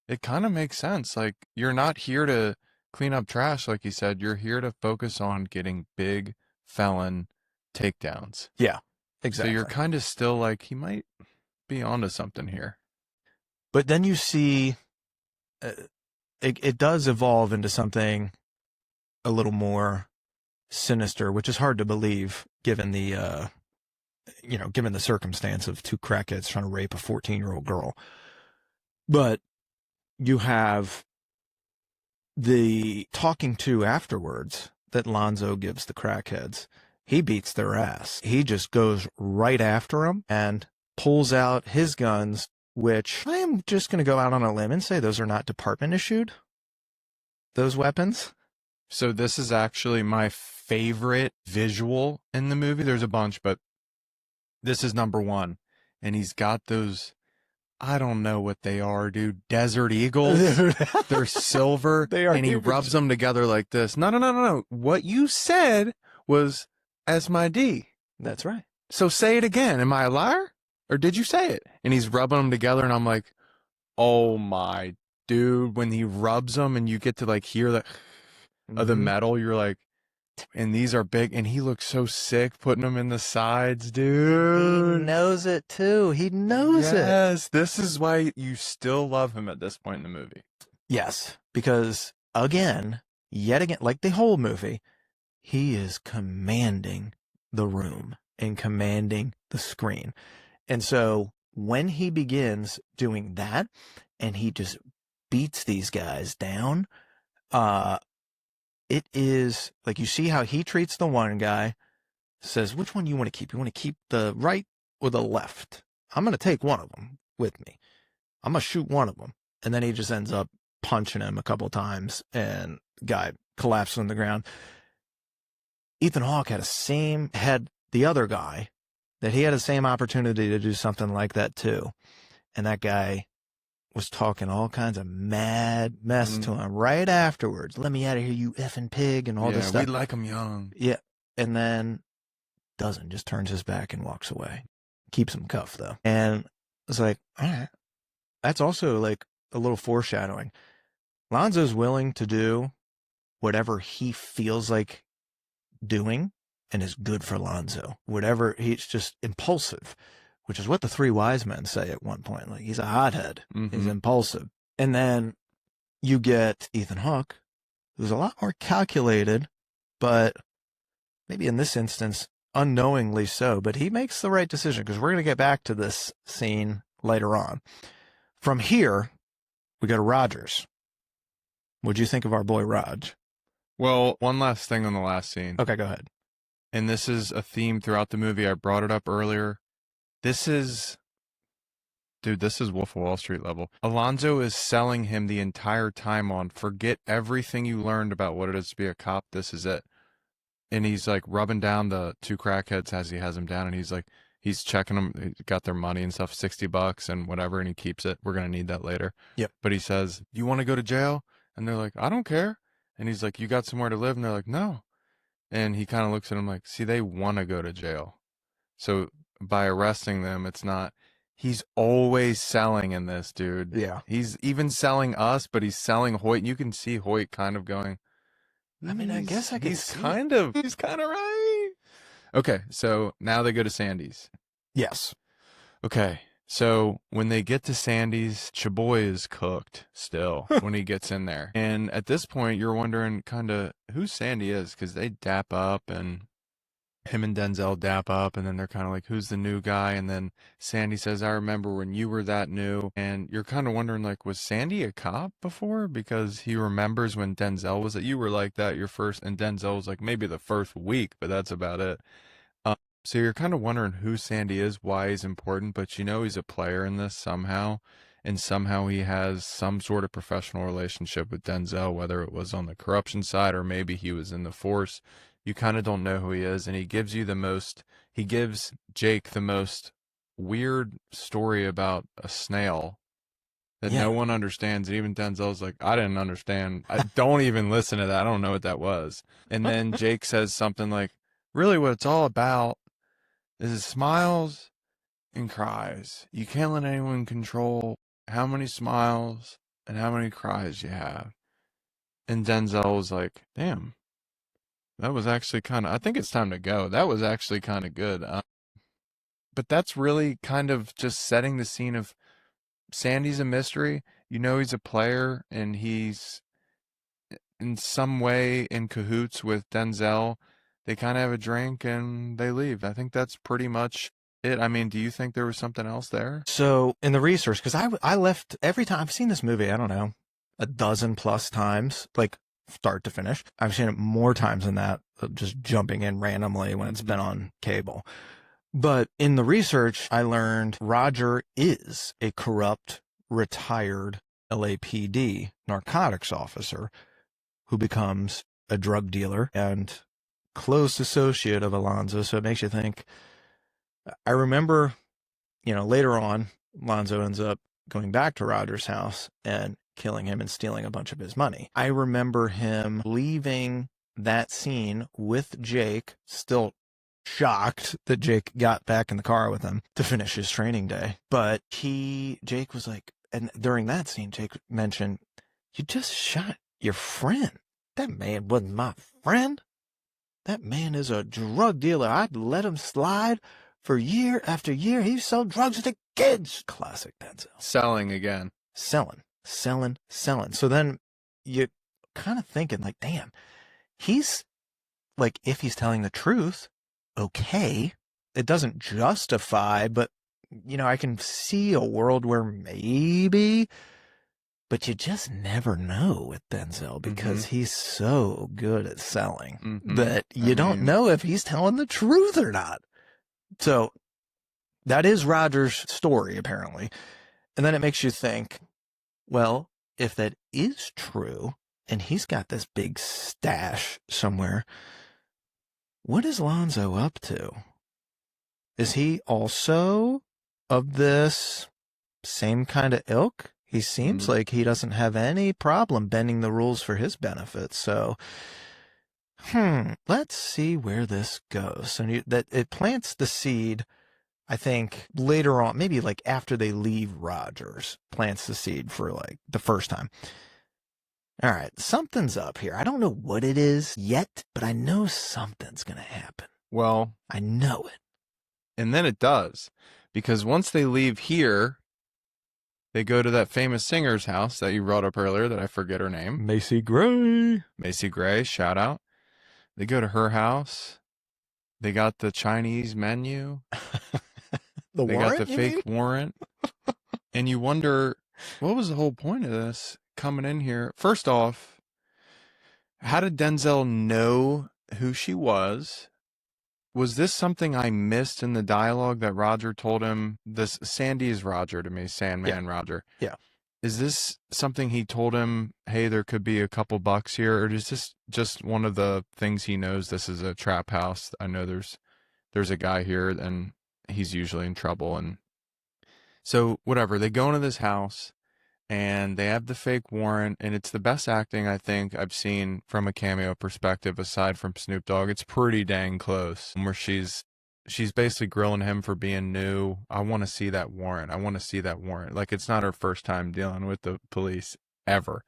it kind of makes sense. Like, you're not here to clean up trash, like you said. You're here to focus on getting big felon takedowns. Yeah. Exactly. So you're kind of still like, he might be onto something here. But then you see uh, it does evolve into something a little more sinister, which is hard to believe given the given the circumstance of two crackheads trying to rape a 14-year-old girl. But you have the talking to afterwards that Lonzo gives the crackheads. He beats their ass. He just goes right after them and pulls out his guns, which I am just going to go out on a limb and say those are not department issued, those weapons. So this is actually my favorite visual in the movie. There's a bunch, but this is number one. And he's got those, I don't know what they are, dude. Desert Eagles. They're silver. They are. And he rubs them together like this. No. What you said was as my D. That's right. So say it again. Am I a liar? Or did you say it? And he's rubbing them together, and I'm like, oh my dude. When he rubs them and you get to like hear the of the metal, you're like, and these are big, and he looks so sick putting them in the sides, dude. He knows it too. He knows it. Yes, this is why you still love him at this point in the movie. Yes, because yet again, like the whole movie, he is commanding the room and commanding the screen. And so when he begins doing that and he just beats these guys down, it is like, you see how he treats the one guy, says, which one you want to keep? You want to keep the right or the left? I'm going to take one of them with me. I'm going to shoot one of them. And then he just ends up punching him a couple times and guy collapses on the ground. Ethan Hawke had the other guy that he had the same opportunity to do something like that too. And that guy was talking all kinds of mad mess to him right afterwards. Let me out of here, you effing pig, and all this stuff. We like him young. Yeah. And then just turns his back and walks away. Keeps him cuffed though. And it's like, all right. That's also like a little foreshadowing. Lonzo's willing to do whatever he feels like doing and is good for Lonzo. Whatever, he's just impulsive, which is what the three wise men say at one point. Like, he's a hothead. He's impulsive. And then you get Ethan Hawke, who's a lot more calculated, but maybe in this instance, unknowingly so. But he makes the right decision, because we're going to get back to this scene later on. From here, we go to Rogers. What'd you think of our boy Raj? Well, one last thing on the last scene. Okay, go ahead. And this is a theme throughout the movie. I brought it up earlier. This is Wolf of Wall Street level. Alonzo is selling him the entire time on, forget everything you learned about what it is to be a cop. This is it. And he's like rubbing down the two crackheads as he has them down. And he's like, he's checking them. He got their money and stuff, $60 and whatever. And he keeps it. We're going to need that later. Yep. But he says, you want to go to jail? And they're like, I don't care. And he's like, you got somewhere to live? And they're like, no. And he kind of looks at him like, see, they want to go to jail. So by arresting them, it's not, he's always selling in this, dude. Yeah. He's even selling us, but he's selling Hoyt. You can see Hoyt kind of going, I mean, I guess I could he's see kind of right. Okay. So now they go to Sandy's. Yes. Okay. So when they get to Sandy's, Chaboy is cooked still when he gets in there. And at this point, you're wondering kind of who Sandy is, because they dap up, and him and Denzel dap up, and then they're kind of like, who's the new guy? And then Sandy says, I remember when you were that new. And you're kind of wondering, like, was Sandy a cop before? Because he remembers when Denzel was that you were like that your first, and Denzel was like maybe the first week, but that's about it. So you're kind of wondering who Sandy is, why he's important, but you know he's a player in this somehow, and somehow he has some sort of professional relationship with Denzel, whether it was on the corruption side or maybe he was in the force. You kind of don't know who he is, and he gives Jake the most weird story about a snail that no one understands, and even Denzel's like, I didn't understand. I don't even listen to that. I don't know what that was. And then Jake says something like, really what it's all about is smiles and cries. You can't let anyone control how many smiles and how many cries you have. And Denzel was like, damn, that was actually kind of, I think it's time to go. That was actually kind of good. but that's really kind of just setting the scene of Sandy's a mystery. You know he's a player, and he's in some way in cahoots with Denzel. They kind of have a drink and they leave. I think that's pretty much it. I mean, do you think there was something else there? So in the research, because I left every time I've seen this movie, I don't know, a dozen plus times, like start to finish. I've seen it more times than that, just jumping in randomly when it's been on cable. But in the research, I learned Roger is a corrupt, retired LAPD narcotics officer who becomes a drug dealer and close associate of Alonzo. So it makes you think. I remember, later on, Alonzo ends up going back to Roger's house and killing him and stealing a bunch of his money. I remember him leaving that scene with Jake, still shocked that Jake got back in the car with him to finish his training day. But Jake was like, and during that scene, Jake mentioned, you just shot your friend. That man wasn't my friend. That man is a drug dealer. I'd let him slide for year after year. He sold drugs to kids. Classic Denzel. Selling again. Selling. So then you kind of thinking like, damn, he's like, if he's telling the truth, okay, it doesn't justify, but I can see a world where maybe, but you just never know with Denzel because he's so good at selling that you don't know if he's telling the truth or not. So that is Roger's story, apparently. And then it makes you think, well, if that is true and he's got this big stash somewhere, what is Lonzo up to? Is he also of this same kind of ilk? He seems like he doesn't have any problem bending the rules for his benefit. So, let's see where this goes. And that it plants the seed, I think, later on, maybe like after they leave Rogers, plants the seed for like the first time. All right, something's up here. I don't know what it is yet, but I know something's going to happen. Well, I know it. And then it does. Because once they leave here, they go to that famous singer's house that you brought up earlier that I forget her name. Macy Gray. Macy Gray, shout out. They go to her house. They got the Chinese menu. They got the fake warrant. And you wonder, what was the whole point of this coming in here? First off, how did Denzel know who she was? Was this something I missed in the dialogue that Roger told him? This Sandy is Roger to me, Sandman Roger. Yeah. Is this something he told him, hey, there could be a couple bucks here? Or is this just one of the things he knows this is a trap house? I know there's a guy here and he's usually in trouble. And so whatever, they go into this house and they have the fake warrant, and it's the best acting I think I've seen from a cameo perspective aside from Snoop Dogg. It's pretty dang close, where she's basically grilling him for being new. I want to see that warrant. I want to see that warrant. Like, it's not her first time dealing with the police ever.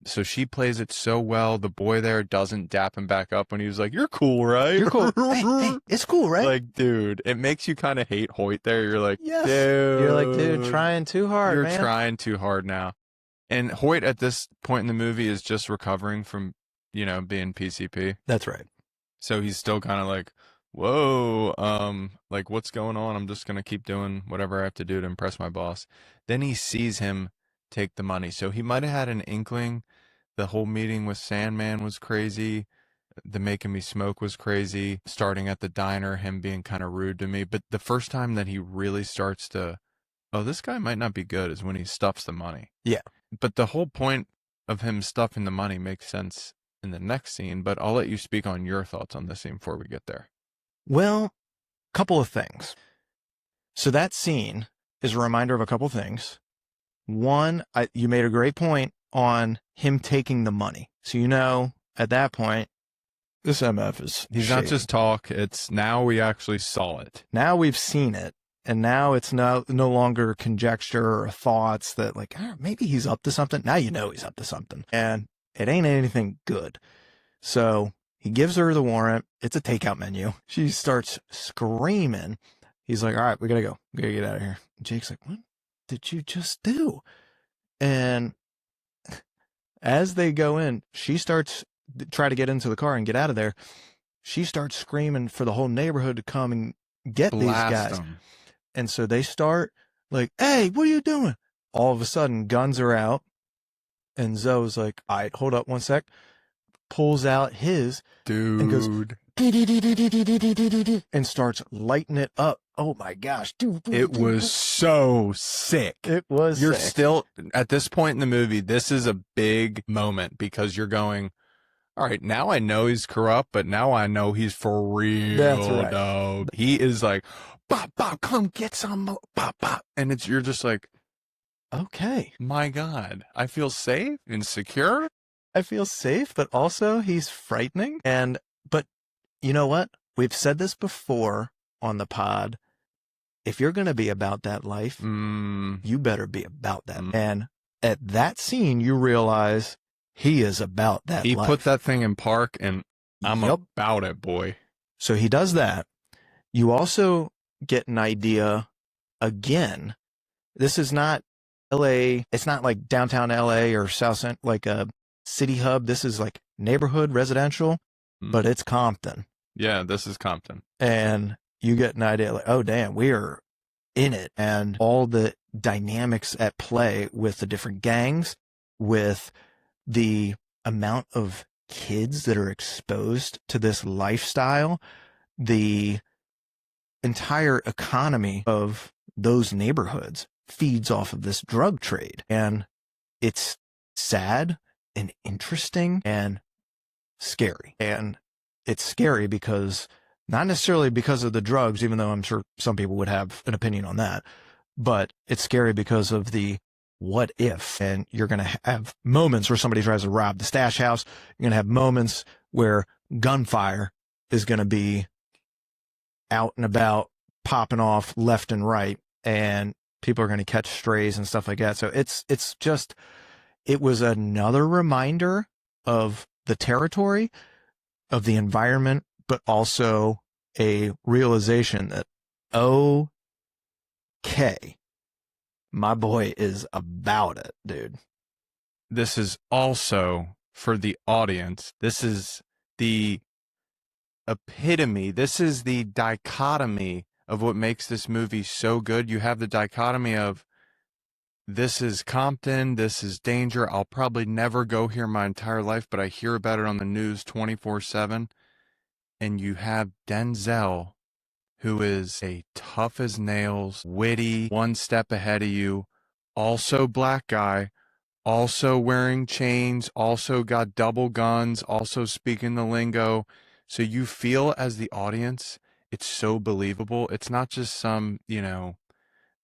So she plays it so well. The boy there doesn't dap him back up when he was like, you're cool, right? You're cool. Hey, it's cool, right? Like, dude, it makes you kind of hate Hoyt there. You're like, yes. Dude. You're like, dude, trying too hard, You're man. trying too hard now. And Hoyt at this point in the movie is just recovering from, being PCP. That's right. So he's still kind of like, whoa, like, what's going on? I'm just going to keep doing whatever I have to do to impress my boss. Then he sees him take the money. So he might have had an inkling. The whole meeting with Sandman was crazy. The making me smoke was crazy. Starting at the diner, him being kind of rude to me. But the first time that he really starts to, oh, this guy might not be good, is when he stuffs the money. Yeah. But the whole point of him stuffing the money makes sense in the next scene. But I'll let you speak on your thoughts on this scene before we get there. Well, couple of things. So that scene is a reminder of a couple things. One, you made a great point on him taking the money. So, at that point, this MF is He's shady. not just talk. It's now we actually saw it. Now we've seen it. And now it's no longer conjecture or thoughts that like, maybe he's up to something. Now he's up to something. And it ain't anything good. So he gives her the warrant. It's a takeout menu. She starts screaming. he's like, all right, we gotta go. We gotta get out of here. And Jake's like, what did you just do? And as they go in, she starts try to get into the car and get out of there. She starts screaming for the whole neighborhood to come and get these guys. Them. And so they start like, hey, what are you doing? All of a sudden, guns are out. And Zoe's like, all right, hold up one sec. Pulls out his Dude. And goes, and starts lighting it up. Oh my gosh. It was so sick. It was You're sick. still, at this point in the movie, this is a big moment because you're going, all right, now I know he's corrupt, but now I know he's for real. That's right. Dog. He is like, bop, bop, come get some, bop, bop. And you're just like, okay. My God, I feel safe and secure. I feel safe, but also he's frightening. But you know what? We've said this before on the pod. If you're going to be about that life, you better be about that. And at that scene, you realize he is about that He life. put that thing in park, and I'm about it, boy. So he does that. You also get an idea, again, this is not LA. It's not like downtown LA or South End, like a city hub. This is like neighborhood residential, but it's Compton. Yeah, this is Compton. And you get an idea like, oh, damn, we are in it. And all the dynamics at play with the different gangs, with the amount of kids that are exposed to this lifestyle, the entire economy of those neighborhoods feeds off of this drug trade. And it's sad and interesting and scary. And it's scary because not necessarily because of the drugs, even though I'm sure some people would have an opinion on that, but it's scary because of the what if. And you're going to have moments where somebody tries to rob the stash house. You're going to have moments where gunfire is going to be out and about, popping off left and right, and people are going to catch strays and stuff like that. So it was another reminder of the territory, of the environment, but also a realization that, okay, my boy is about it, dude. This is also for the audience. This is the epitome. This is the dichotomy of what makes this movie so good. You have the dichotomy of, this is Compton, this is danger. I'll probably never go here my entire life, but I hear about it on the news 24/7. And you have Denzel, who is a tough as nails, witty, one step ahead of you, also black guy, also wearing chains, also got double guns, also speaking the lingo. So you feel as the audience, it's so believable. It's not just some,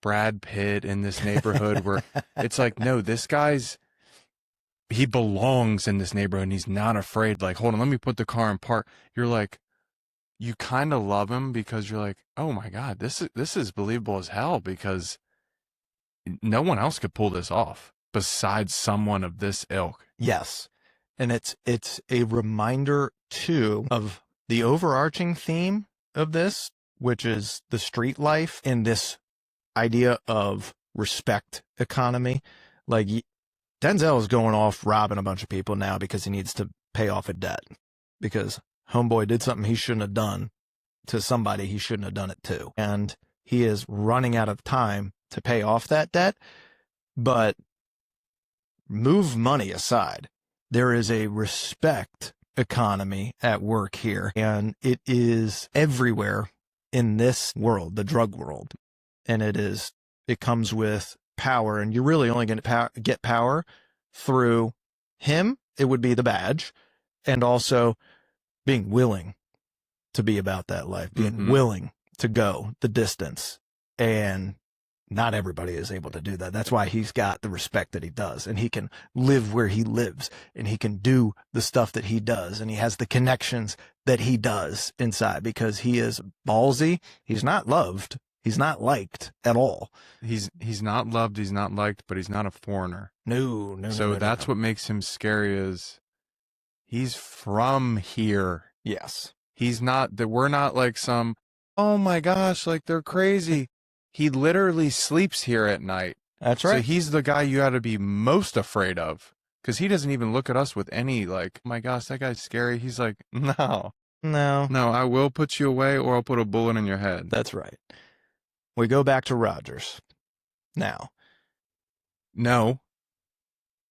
Brad Pitt in this neighborhood where it's like, no, this he belongs in this neighborhood and he's not afraid. Like, hold on, let me put the car in park. You're like, you kind of love him because you're like, oh my God, this is believable as hell, because no one else could pull this off besides someone of this ilk. Yes. And it's a reminder too of the overarching theme of this, which is the street life and this idea of respect economy. Like, Denzel is going off robbing a bunch of people now because he needs to pay off a debt, because homeboy did something he shouldn't have done to somebody he shouldn't have done it to. And he is running out of time to pay off that debt. But move money aside, there is a respect economy at work here, and it is everywhere in this world, the drug world. And it comes with power, and you're really only going to get power through him. It would be the badge, and also being willing to be about that life, being willing to go the distance. And not everybody is able to do that. That's why he's got the respect that he does, and he can live where he lives, and he can do the stuff that he does, and he has the connections that he does inside, because he is ballsy. He's not loved. He's not liked at all. He's not loved. He's not liked, but he's not a foreigner. No. So that's what makes him scary, is he's from here. Yes. He's not that. We're not like some, oh my gosh, like they're crazy. He literally sleeps here at night. That's So right. he's the guy you got to be most afraid of because he doesn't even look at us with any like, oh my gosh, that guy's scary. He's like, no, No, I will put you away or I'll put a bullet in your head. that's right. We go back to Rogers. Now. No,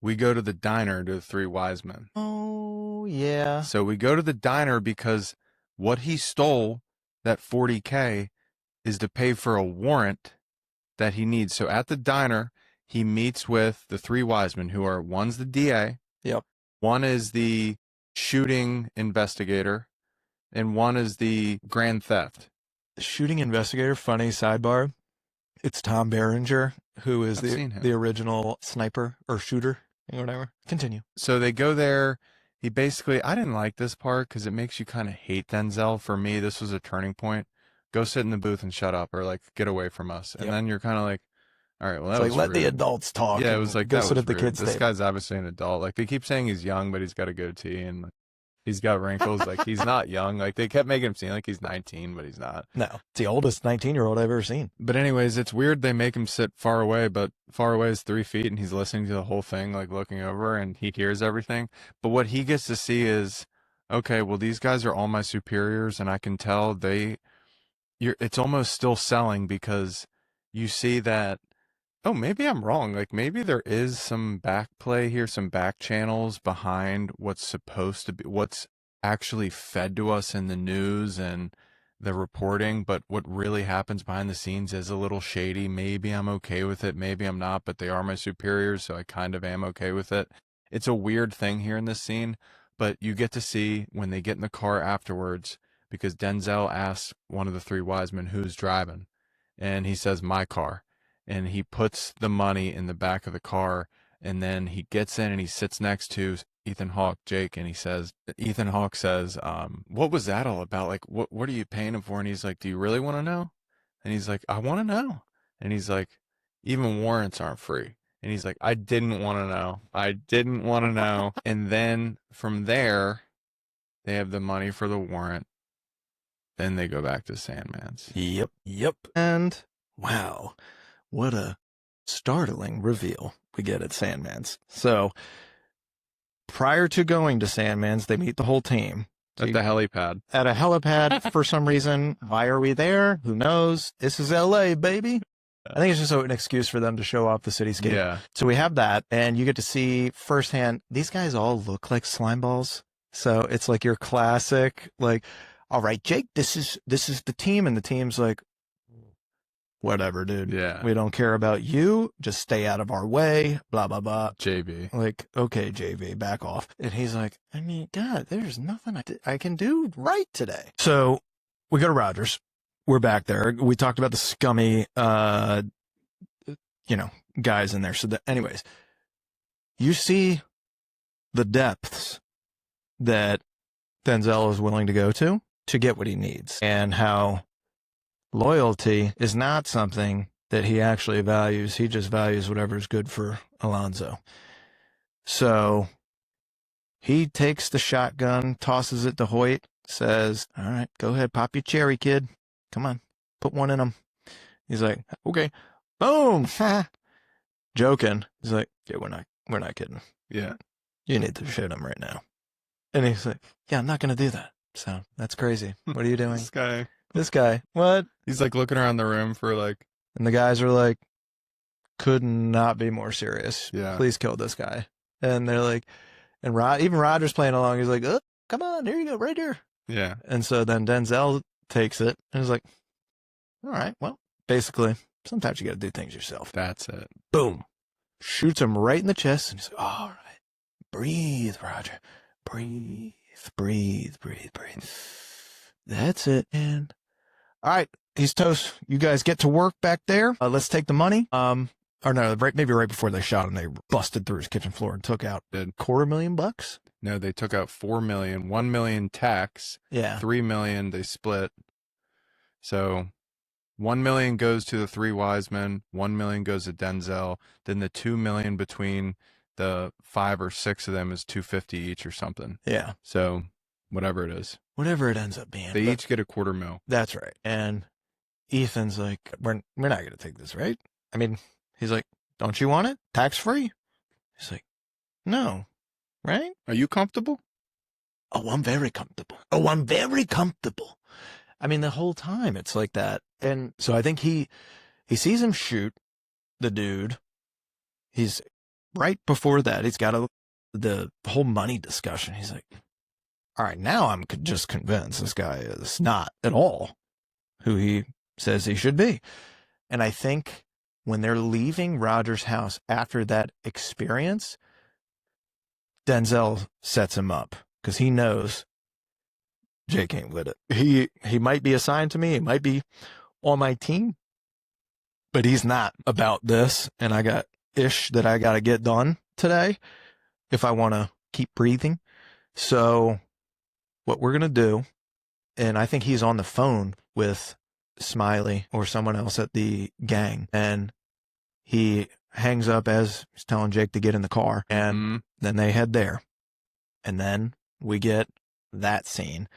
we go to the diner to the Three Wise Men. Oh, yeah. So we go to the diner because what he stole, that 40K, is to pay for a warrant that he needs. So at the diner, he meets with the Three Wise Men, who are, one's the DA. Yep. One is the shooting investigator, and one is the grand theft. Shooting investigator, funny sidebar. It's Tom Berenger, who is I've seen him. the original sniper or shooter or whatever. Continue. So they go there. He basically, I didn't like this part because it makes you kind of hate Denzel. For me, this was a turning point. Go sit in the booth and shut up, or like get away from us. And Yep. then you're kind of like, all right, well, that It's was like, let the rude. adults talk. Yeah, it and was like, go that sit was at the rude. kids' This table. guy's obviously an adult. Like, they keep saying he's young, but he's got a goatee and like, he's got wrinkles. Like, he's not young. Like, they kept making him seem like he's 19, but he's not. No, it's the oldest 19-year-old I've ever seen. But anyways, it's weird they make him sit far away, but far away is 3 feet, and he's listening to the whole thing, like looking over, and he hears everything. But what he gets to see is, okay, well, these guys are all my superiors, and I can tell it's almost still selling because you see that, oh, maybe I'm wrong. Like, maybe there is some back play here, some back channels behind what's supposed to be, what's actually fed to us in the news and the reporting. But what really happens behind the scenes is a little shady. Maybe I'm okay with it. Maybe I'm not, but they are my superiors, so I kind of am okay with it. It's a weird thing here in this scene, but you get to see when they get in the car afterwards, because Denzel asks one of the Three Wise Men who's driving, and he says, my car. And he puts the money in the back of the car, and then he gets in and he sits next to Ethan Hawke, Jake, and Ethan Hawke says, what was that all about? Like, what are you paying him for? And he's like, do you really want to know? And he's like, I want to know. And he's like, even warrants aren't free. And he's like, I didn't want to know. I didn't want to know. And then from there, they have the money for the warrant. Then they go back to Sandman's. Yep. And wow, what a startling reveal we get at Sandman's. So prior to going to Sandman's, they meet the whole team. At the helipad. At a helipad for some reason. Why are we there? Who knows? This is LA, baby. I think it's just an excuse for them to show off the cityscape. Yeah. So we have that, and you get to see firsthand, these guys all look like slime balls. So it's like your classic, like, all right, Jake, this is the team, and the team's like, whatever, dude. Yeah. We don't care about you. Just stay out of our way. Blah, blah, blah. JB. Like, okay, JV, back off. And he's like, I mean, God, there's nothing I can do right today. So we go to Rogers. We're back there. We talked about the scummy, guys in there. So anyways, you see the depths that Denzel is willing to go to get what he needs, and how loyalty is not something that he actually values. He just values whatever is good for Alonzo. So he takes the shotgun, tosses it to Hoyt, says, all right, go ahead, pop your cherry, kid. Come on, put one in him. He's like, okay, boom. Joking. He's like, yeah, we're not kidding. Yeah. You need to shoot him right now. And he's like, yeah, I'm not going to do that. So that's crazy. What are you doing? This guy. What? He's like looking around the room for like. And the guys are like, could not be more serious. Yeah. Please kill this guy. And they're like, and even Roger's playing along. He's like, oh, come on, here you go, right here. Yeah. And so then Denzel takes it and is like, all right, well, basically, sometimes you got to do things yourself. That's it. Boom. Shoots him right in the chest. And he's like, all right, breathe, Roger. Breathe. That's it. And all right, he's toast. You guys get to work back there. Let's take the money. Or no, maybe right before they shot him, they busted through his kitchen floor and took out $250,000. No, they took out $4 million, $1 million tax. Yeah. $3 million they split. So $1 million goes to the Three Wise Men, $1 million goes to Denzel. Then the $2 million between the 5 or 6 of them is $250 each or something. Yeah. So whatever it is. Whatever it ends up being. They But each get $250,000. that's right. And Ethan's like, we're not going to take this, right? I mean, he's like, don't you want it? Tax free? He's like, no, right? Are you comfortable? Oh, I'm very comfortable. Oh, I'm very comfortable. I mean, the whole time it's like that. And so I think he sees him shoot the dude. He's right before that. He's got the whole money discussion. He's like, all right, now I'm just convinced this guy is not at all who he says he should be. And I think when they're leaving Roger's house after that experience, Denzel sets him up because he knows Jake ain't with it. He might be assigned to me. He might be on my team, but he's not about this. And I got ish that I got to get done today if I want to keep breathing. So what we're going to do, and I think he's on the phone with Smiley or someone else at the gang, and he hangs up as he's telling Jake to get in the car, and then they head there. And then we get that scene,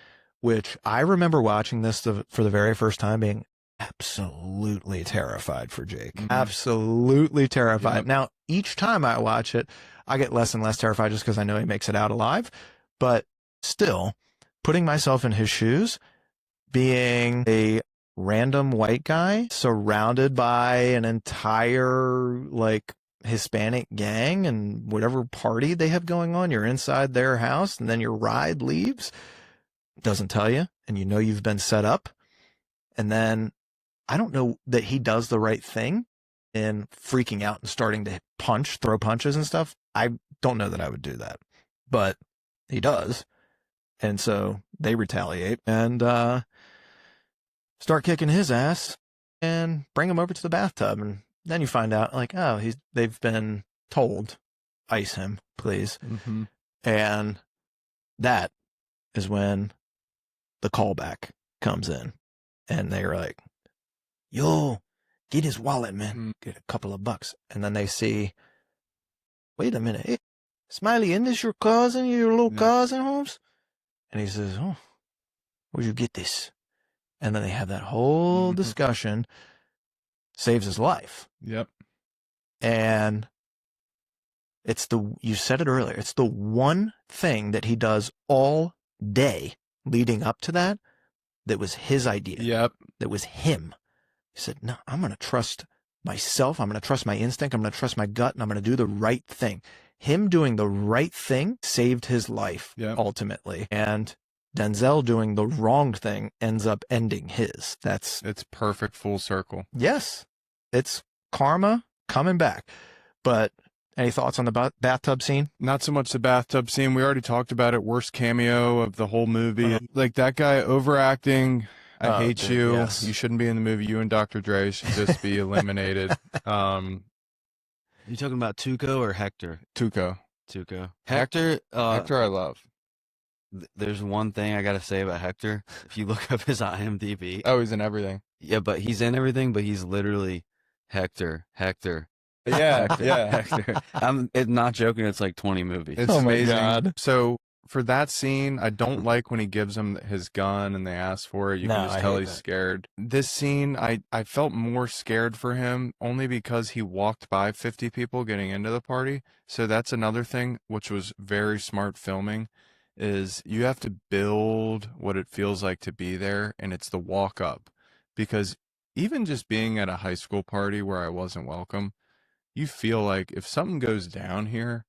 which I remember watching this for the very first time being absolutely terrified for Jake. Absolutely terrified. Yep. Now, each time I watch it, I get less and less terrified just because I know he makes it out alive. But still, putting myself in his shoes, being a random white guy surrounded by an entire like Hispanic gang and whatever party they have going on, you're inside their house and then your ride leaves, doesn't tell you, and you know you've been set up. And then I don't know that he does the right thing in freaking out and starting to throw punches and stuff. I don't know that I would do that, but he does. And so they retaliate and start kicking his ass and bring him over to the bathtub. And then you find out, like, oh, they've been told, ice him, please. And that is when the callback comes in. And they're like, yo, get his wallet, man. Get a couple of bucks. And then they see, wait a minute. Hey, Smiley, isn't this your cousin, your little cousin, Holmes? And he says, oh, where'd you get this? And then they have that whole discussion, saves his life. Yep. And you said it earlier, it's the one thing that he does all day leading up to that was his idea. Yep. That was him. He said, no, I'm going to trust myself. I'm going to trust my instinct. I'm going to trust my gut, and I'm going to do the right thing. Him doing the right thing saved his life ultimately. And Denzel doing the wrong thing ends up ending his. It's perfect full circle. Yes. It's karma coming back. But any thoughts on the bathtub scene? Not so much the bathtub scene. We already talked about it. Worst cameo of the whole movie. Like that guy overacting. I hate you. Yes. You shouldn't be in the movie. You and Dr. Dre should just be eliminated. You talking about Tuco or Hector? Tuco. Hector. Hector I love. There's one thing I got to say about Hector. If you look up his IMDb. Oh, he's in everything. Yeah, but he's in everything, but he's literally Hector. Yeah, Hector. I'm not joking. It's like 20 movies. It's amazing. My God. So for that scene, I don't like when he gives him his gun and they ask for it. You can just tell he's scared. This scene, I felt more scared for him only because he walked by 50 people getting into the party. So that's another thing, which was very smart filming, is you have to build what it feels like to be there, and it's the walk up. Because even just being at a high school party where I wasn't welcome, you feel like if something goes down here,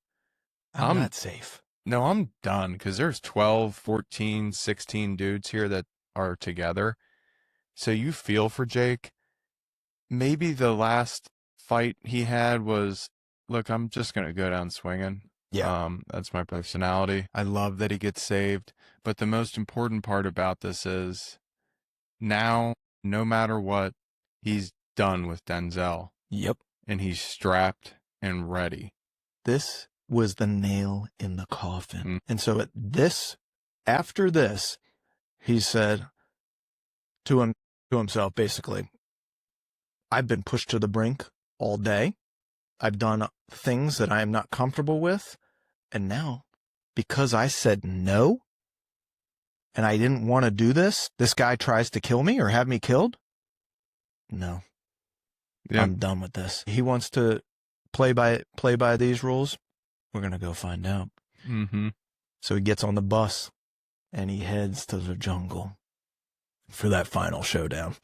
I'm not safe. No, I'm done because there's 12, 14, 16 dudes here that are together. So you feel for Jake. Maybe the last fight he had was, look, I'm just going to go down swinging. Yeah. That's my personality. I love that he gets saved. But the most important part about this is now, no matter what, he's done with Denzel. Yep. And he's strapped and ready. This was the nail in the coffin. And so after this, he said to himself, basically, I've been pushed to the brink all day. I've done things that I am not comfortable with. And now, because I said no, and I didn't want to do this, this guy tries to kill me or have me killed? No. Yeah. I'm done with this. He wants to play by these rules. We're going to go find out. Mm-hmm. So he gets on the bus and he heads to the jungle for that final showdown.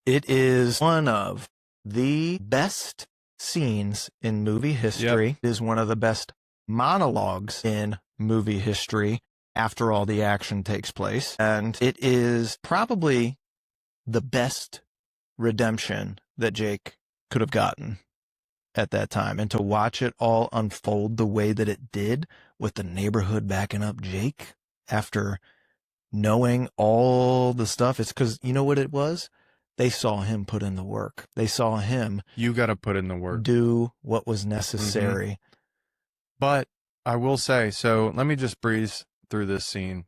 It is one of the best scenes in movie history. It is one of the best monologues in movie history after all the action takes place. And it is probably the best redemption that Jake could have gotten at that time. And to watch it all unfold the way that it did with the neighborhood backing up Jake after knowing all the stuff, it's because, you know what it was? They saw him put in the work. They saw him You got to put in the work. do what was necessary. But I will say, so let me just breeze through this scene.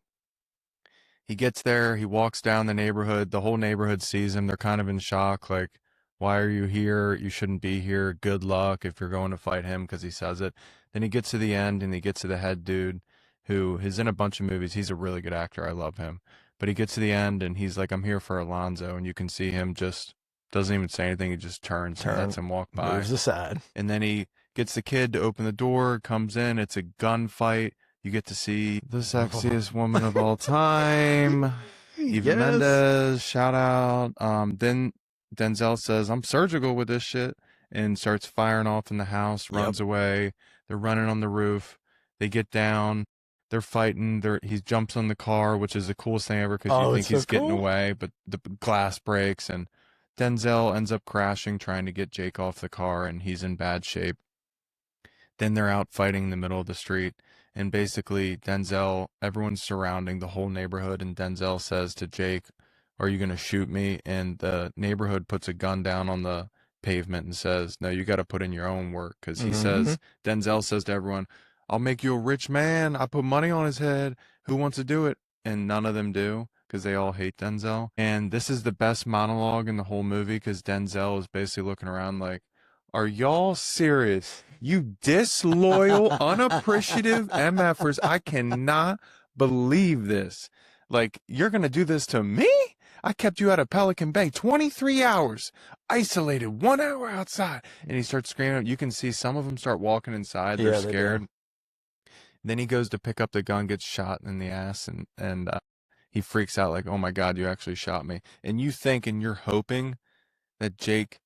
He gets there, he walks down the neighborhood, the whole neighborhood sees him, they're kind of in shock, like, why are you here? You shouldn't be here. Good luck if you're going to fight him, because he says it. Then he gets to the end and he gets to the head dude who is in a bunch of movies. He's a really good actor. I love him. But he gets to the end and he's like, I'm here for Alonzo. And you can see him just doesn't even say anything. He just turns and lets him walk by. Moves aside. And then he gets the kid to open the door, comes in. It's a gunfight. You get to see the sexiest woman of all time, Eva Yes. Mendes, shout out. Then Denzel says, I'm surgical with this shit, and starts firing off in the house, runs away. They're running on the roof. They get down. They're fighting. He jumps on the car, which is the coolest thing ever because you think he's getting away, but the glass breaks, and Denzel ends up crashing, trying to get Jake off the car, and he's in bad shape. Then they're out fighting in the middle of the street. And basically, Denzel, everyone's surrounding the whole neighborhood, and Denzel says to Jake, are you going to shoot me? And the neighborhood puts a gun down on the pavement and says, no, you got to put in your own work. Because he says, Denzel says to everyone, I'll make you a rich man. I put money on his head. Who wants to do it? And none of them do, because they all hate Denzel. And this is the best monologue in the whole movie, because Denzel is basically looking around like, are y'all serious? You disloyal, unappreciative MFers. I cannot believe this. Like, you're going to do this to me? I kept you out of Pelican Bay 23 hours, isolated, 1 hour outside. And he starts screaming. You can see some of them start walking inside. They're scared. Then he goes to pick up the gun, gets shot in the ass, and he freaks out like, oh my God, you actually shot me. And you think and you're hoping that Jake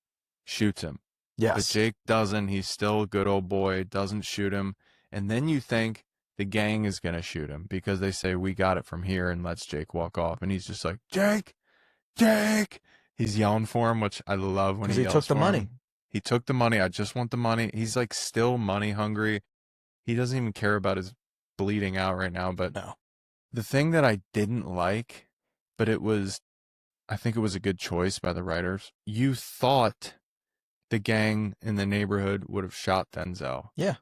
shoots him. Yes. But Jake doesn't. He's still a good old boy, doesn't shoot him. And then you think the gang is going to shoot him because they say, we got it from here, and lets Jake walk off. And he's just like, Jake, Jake. He's yelling for him, which I love when he yells took the for money. him. He took the money. I just want the money. He's like still money hungry. He doesn't even care about his bleeding out right now. But No. The thing that I didn't like, but I think it was a good choice by the writers. You thought the gang in the neighborhood would have shot Denzel. Yeah.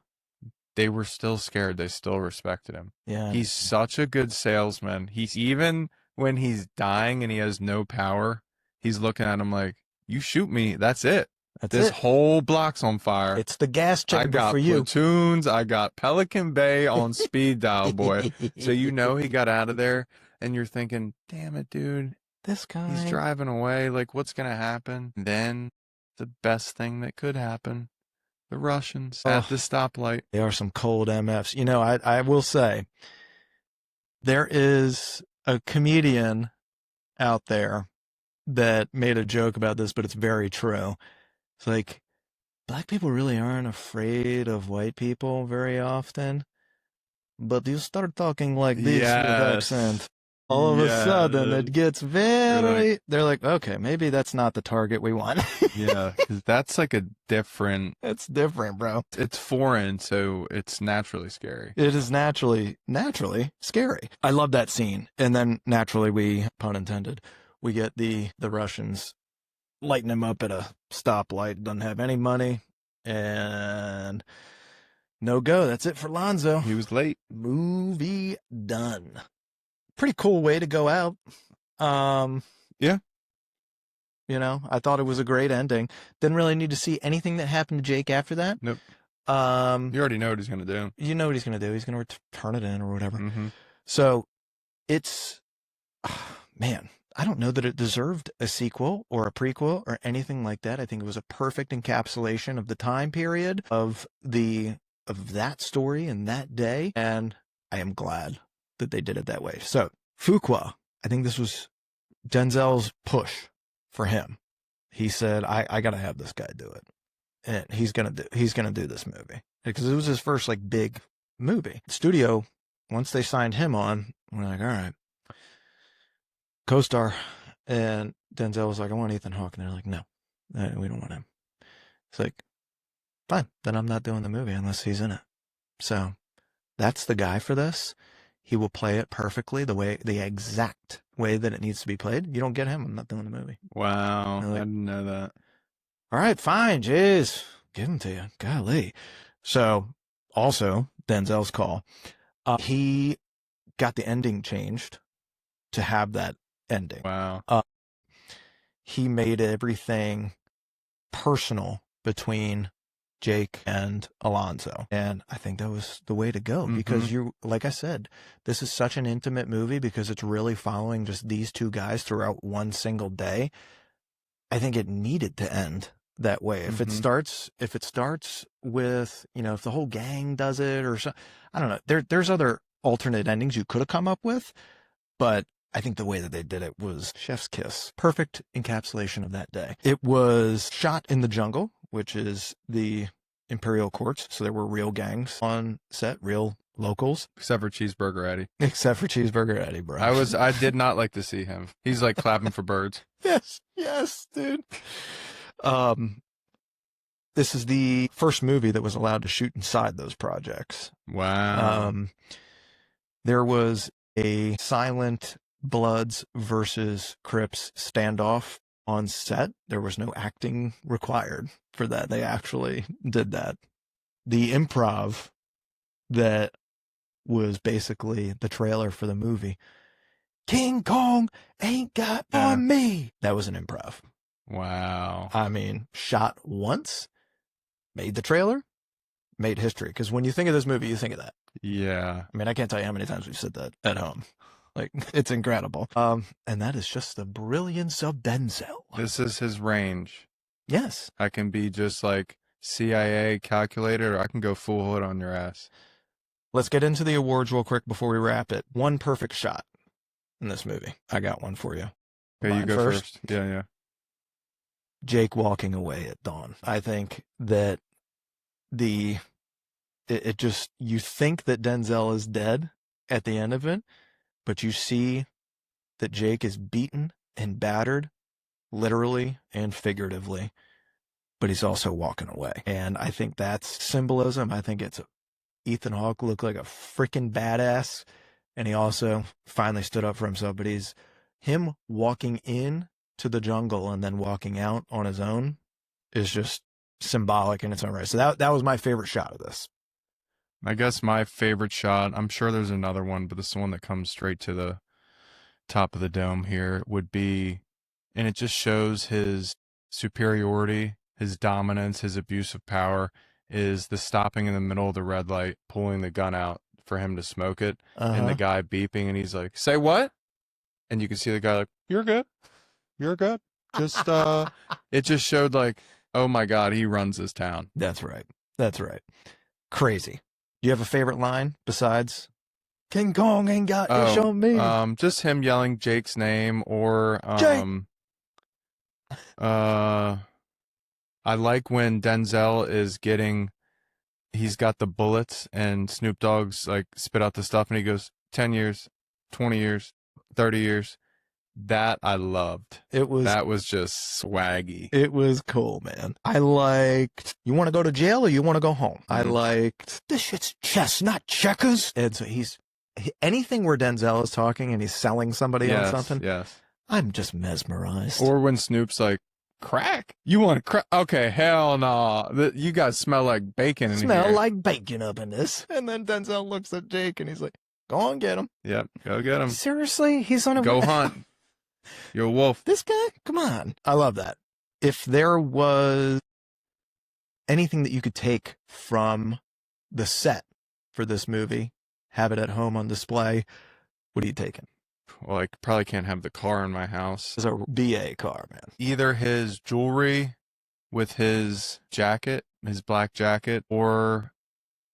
They were still scared. They still respected him. Yeah. He's such a good salesman. He's even when he's dying and he has no power, he's looking at him like, you shoot me, that's it. This whole block's on fire. It's the gas chamber I got for you. platoons. I got Pelican Bay on speed dial, boy. So you know he got out of there, and you're thinking, damn it, dude. This guy. He's driving away. Like, what's going to happen? Then the best thing that could happen, the Russians at the stoplight. They are some cold MFs. You know, I will say, there is a comedian out there that made a joke about this, but it's very true. It's like, black people really aren't afraid of white people very often, but you start talking like this with accent, all of a sudden it gets very, they're like, okay, maybe that's not the target we want. Yeah, because that's like a different. It's different, bro. It's foreign, so it's naturally scary. It is naturally scary. I love that scene. And then naturally we, pun intended, we get the Russians lighting him up at a stoplight, doesn't have any money, and no go. That's it for Lonzo. He was late. Movie done. Pretty cool way to go out. Yeah. You know, I thought it was a great ending. Didn't really need to see anything that happened to Jake after that. Nope. You already know what he's going to do. You know what he's going to do. He's going to turn it in or whatever. Mm-hmm. So it's, man, I don't know that it deserved a sequel or a prequel or anything like that. I think it was a perfect encapsulation of the time period of that story and that day. And I am glad that they did it that way. So Fuqua, I think this was Denzel's push for him. He said, I got to have this guy do it. And he's going to do this movie because it was his first like big movie. Studio, once they signed him on, we're like, all right, co-star. And Denzel was like, I want Ethan Hawke. And they're like, no, we don't want him. It's like, fine, then I'm not doing the movie unless he's in it. So that's the guy for this. He will play it perfectly, the exact way that it needs to be played. You don't get him, I'm not doing the movie. Wow. Like, I didn't know that. All right, fine, jeez. Give him to you. Golly. So also Denzel's call. He got the ending changed to have that ending. Wow. He made everything personal between Jake and Alonzo. And I think that was the way to go because like I said, this is such an intimate movie because it's really following just these two guys throughout one single day. I think it needed to end that way. If it starts with, if the whole gang does it or so, I don't know. There's other alternate endings you could have come up with, but I think the way that they did it was chef's kiss. Perfect encapsulation of that day. It was shot in the jungle, which is the Imperial Courts. So there were real gangs on set, real locals. Except for Cheeseburger Eddie. Except for Cheeseburger Eddie, bro. I did not like to see him. He's like clapping for birds. Yes, dude. This is the first movie that was allowed to shoot inside those projects. Wow. There was a silent Bloods versus Crips standoff on set. There was no acting required for that. They actually did that. The improv that was basically the trailer for the movie, King Kong ain't got on me. That was an improv. Wow. I mean, shot once, made the trailer, made history. Because when you think of this movie, you think of that. Yeah. I mean, I can't tell you how many times we've said that at home. Like, it's incredible. And that is just the brilliance of Denzel. This is his range. Yes. I can be just like CIA calculator, or I can go full hood on your ass. Let's get into the awards real quick before we wrap it. One perfect shot in this movie. I got one for you. Okay, you Mine go first. Yeah. Jake walking away at dawn. I think that it just, you think that Denzel is dead at the end of it, but you see that Jake is beaten and battered, literally and figuratively, but he's also walking away. And I think that's symbolism. I think it's Ethan Hawke looked like a freaking badass, and he also finally stood up for himself, but him walking in to the jungle and then walking out on his own is just symbolic in its own right. So that was my favorite shot of this. I guess my favorite shot, I'm sure there's another one, but this one that comes straight to the top of the dome here would be, and it just shows his superiority, his dominance, his abuse of power, is the stopping in the middle of the red light, pulling the gun out for him to smoke it, and the guy beeping, and he's like, say what? And you can see the guy like, you're good. You're good. Just, it just showed like, oh my God, he runs this town. That's right. That's right. Crazy. Do you have a favorite line besides King Kong ain't got ish on me? Just him yelling Jake's name, or Jake! I like when Denzel is he's got the bullets and Snoop Dogg's like spit out the stuff and he goes 10 years, 20 years, 30 years. That I loved. That was just swaggy. It was cool, man. I liked, you want to go to jail or you want to go home? I liked, this shit's chess, not checkers. And so anything where Denzel is talking and he's selling somebody on something. Yes. I'm just mesmerized. Or when Snoop's like, crack? You want crack? Okay, hell no. You guys smell like bacon in here. Smell like bacon up in this. And then Denzel looks at Jake and he's like, go on, get him. Yep, go get him. Seriously? He's on a... Go hunt. You're a wolf. This guy? Come on. I love that. If there was anything that you could take from the set for this movie, have it at home on display, what are you taking? well, I probably can't have the car in my house. It's a BA car, man. Either his jewelry with his jacket, his black jacket, or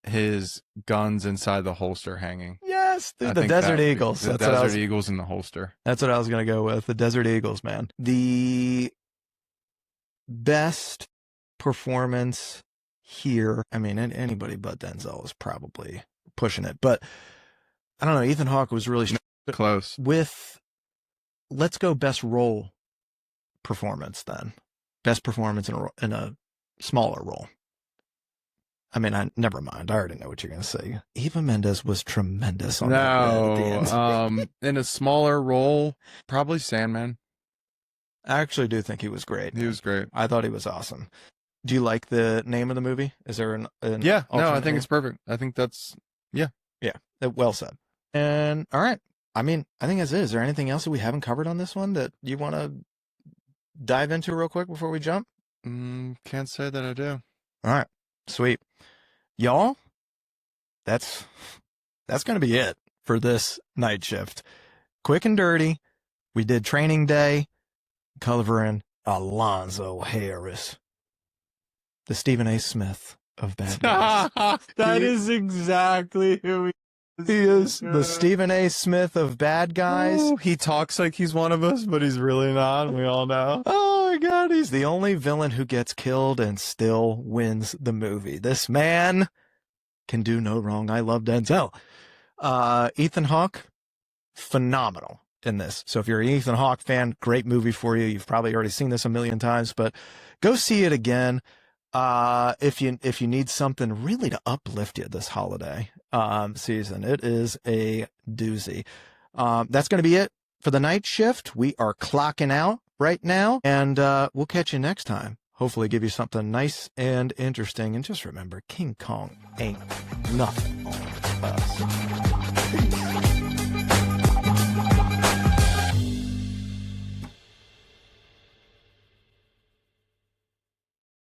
his guns inside the holster hanging. Yes, I the think Desert that- Eagles. The Desert Eagles in the holster. That's what I was going to go with. The Desert Eagles, man. The best performance here. I mean, anybody but Denzel is probably pushing it. But I don't know. Ethan Hawke was really Close. with. Let's go best role performance then. Best performance in a smaller role. I mean, never mind. I already know what you're going to say. Eva Mendes was tremendous on that at the end. In a smaller role, probably Sandman. I actually do think he was great. He was great. I thought he was awesome. Do you like the name of the movie? Is there an Yeah, no, I alternate think name? it's perfect. I think that's Well said. And all right. I mean, I think that's it. Is there anything else that we haven't covered on this one that you want to dive into real quick before we jump? Can't say that I do. All right. Sweet. Y'all, that's going to be it for this night shift. Quick and dirty. We did Training Day, covering Alonzo Harris, the Stephen A. Smith of bad guys. That is exactly who He is the Stephen A. Smith of bad guys. Ooh, he talks like he's one of us, but he's really not. We all know. Oh my God, he's the only villain who gets killed and still wins the movie. This man can do no wrong. I love Denzel. Ethan Hawke, phenomenal in this. So if you're an Ethan Hawke fan, great movie for you. You've probably already seen this a million times, but go see it again. If you need something really to uplift you this holiday season, it is a doozy. That's going to be it for the night shift. We are clocking out right now, and we'll catch you next time. Hopefully give you something nice and interesting. And just remember, King Kong ain't nothing on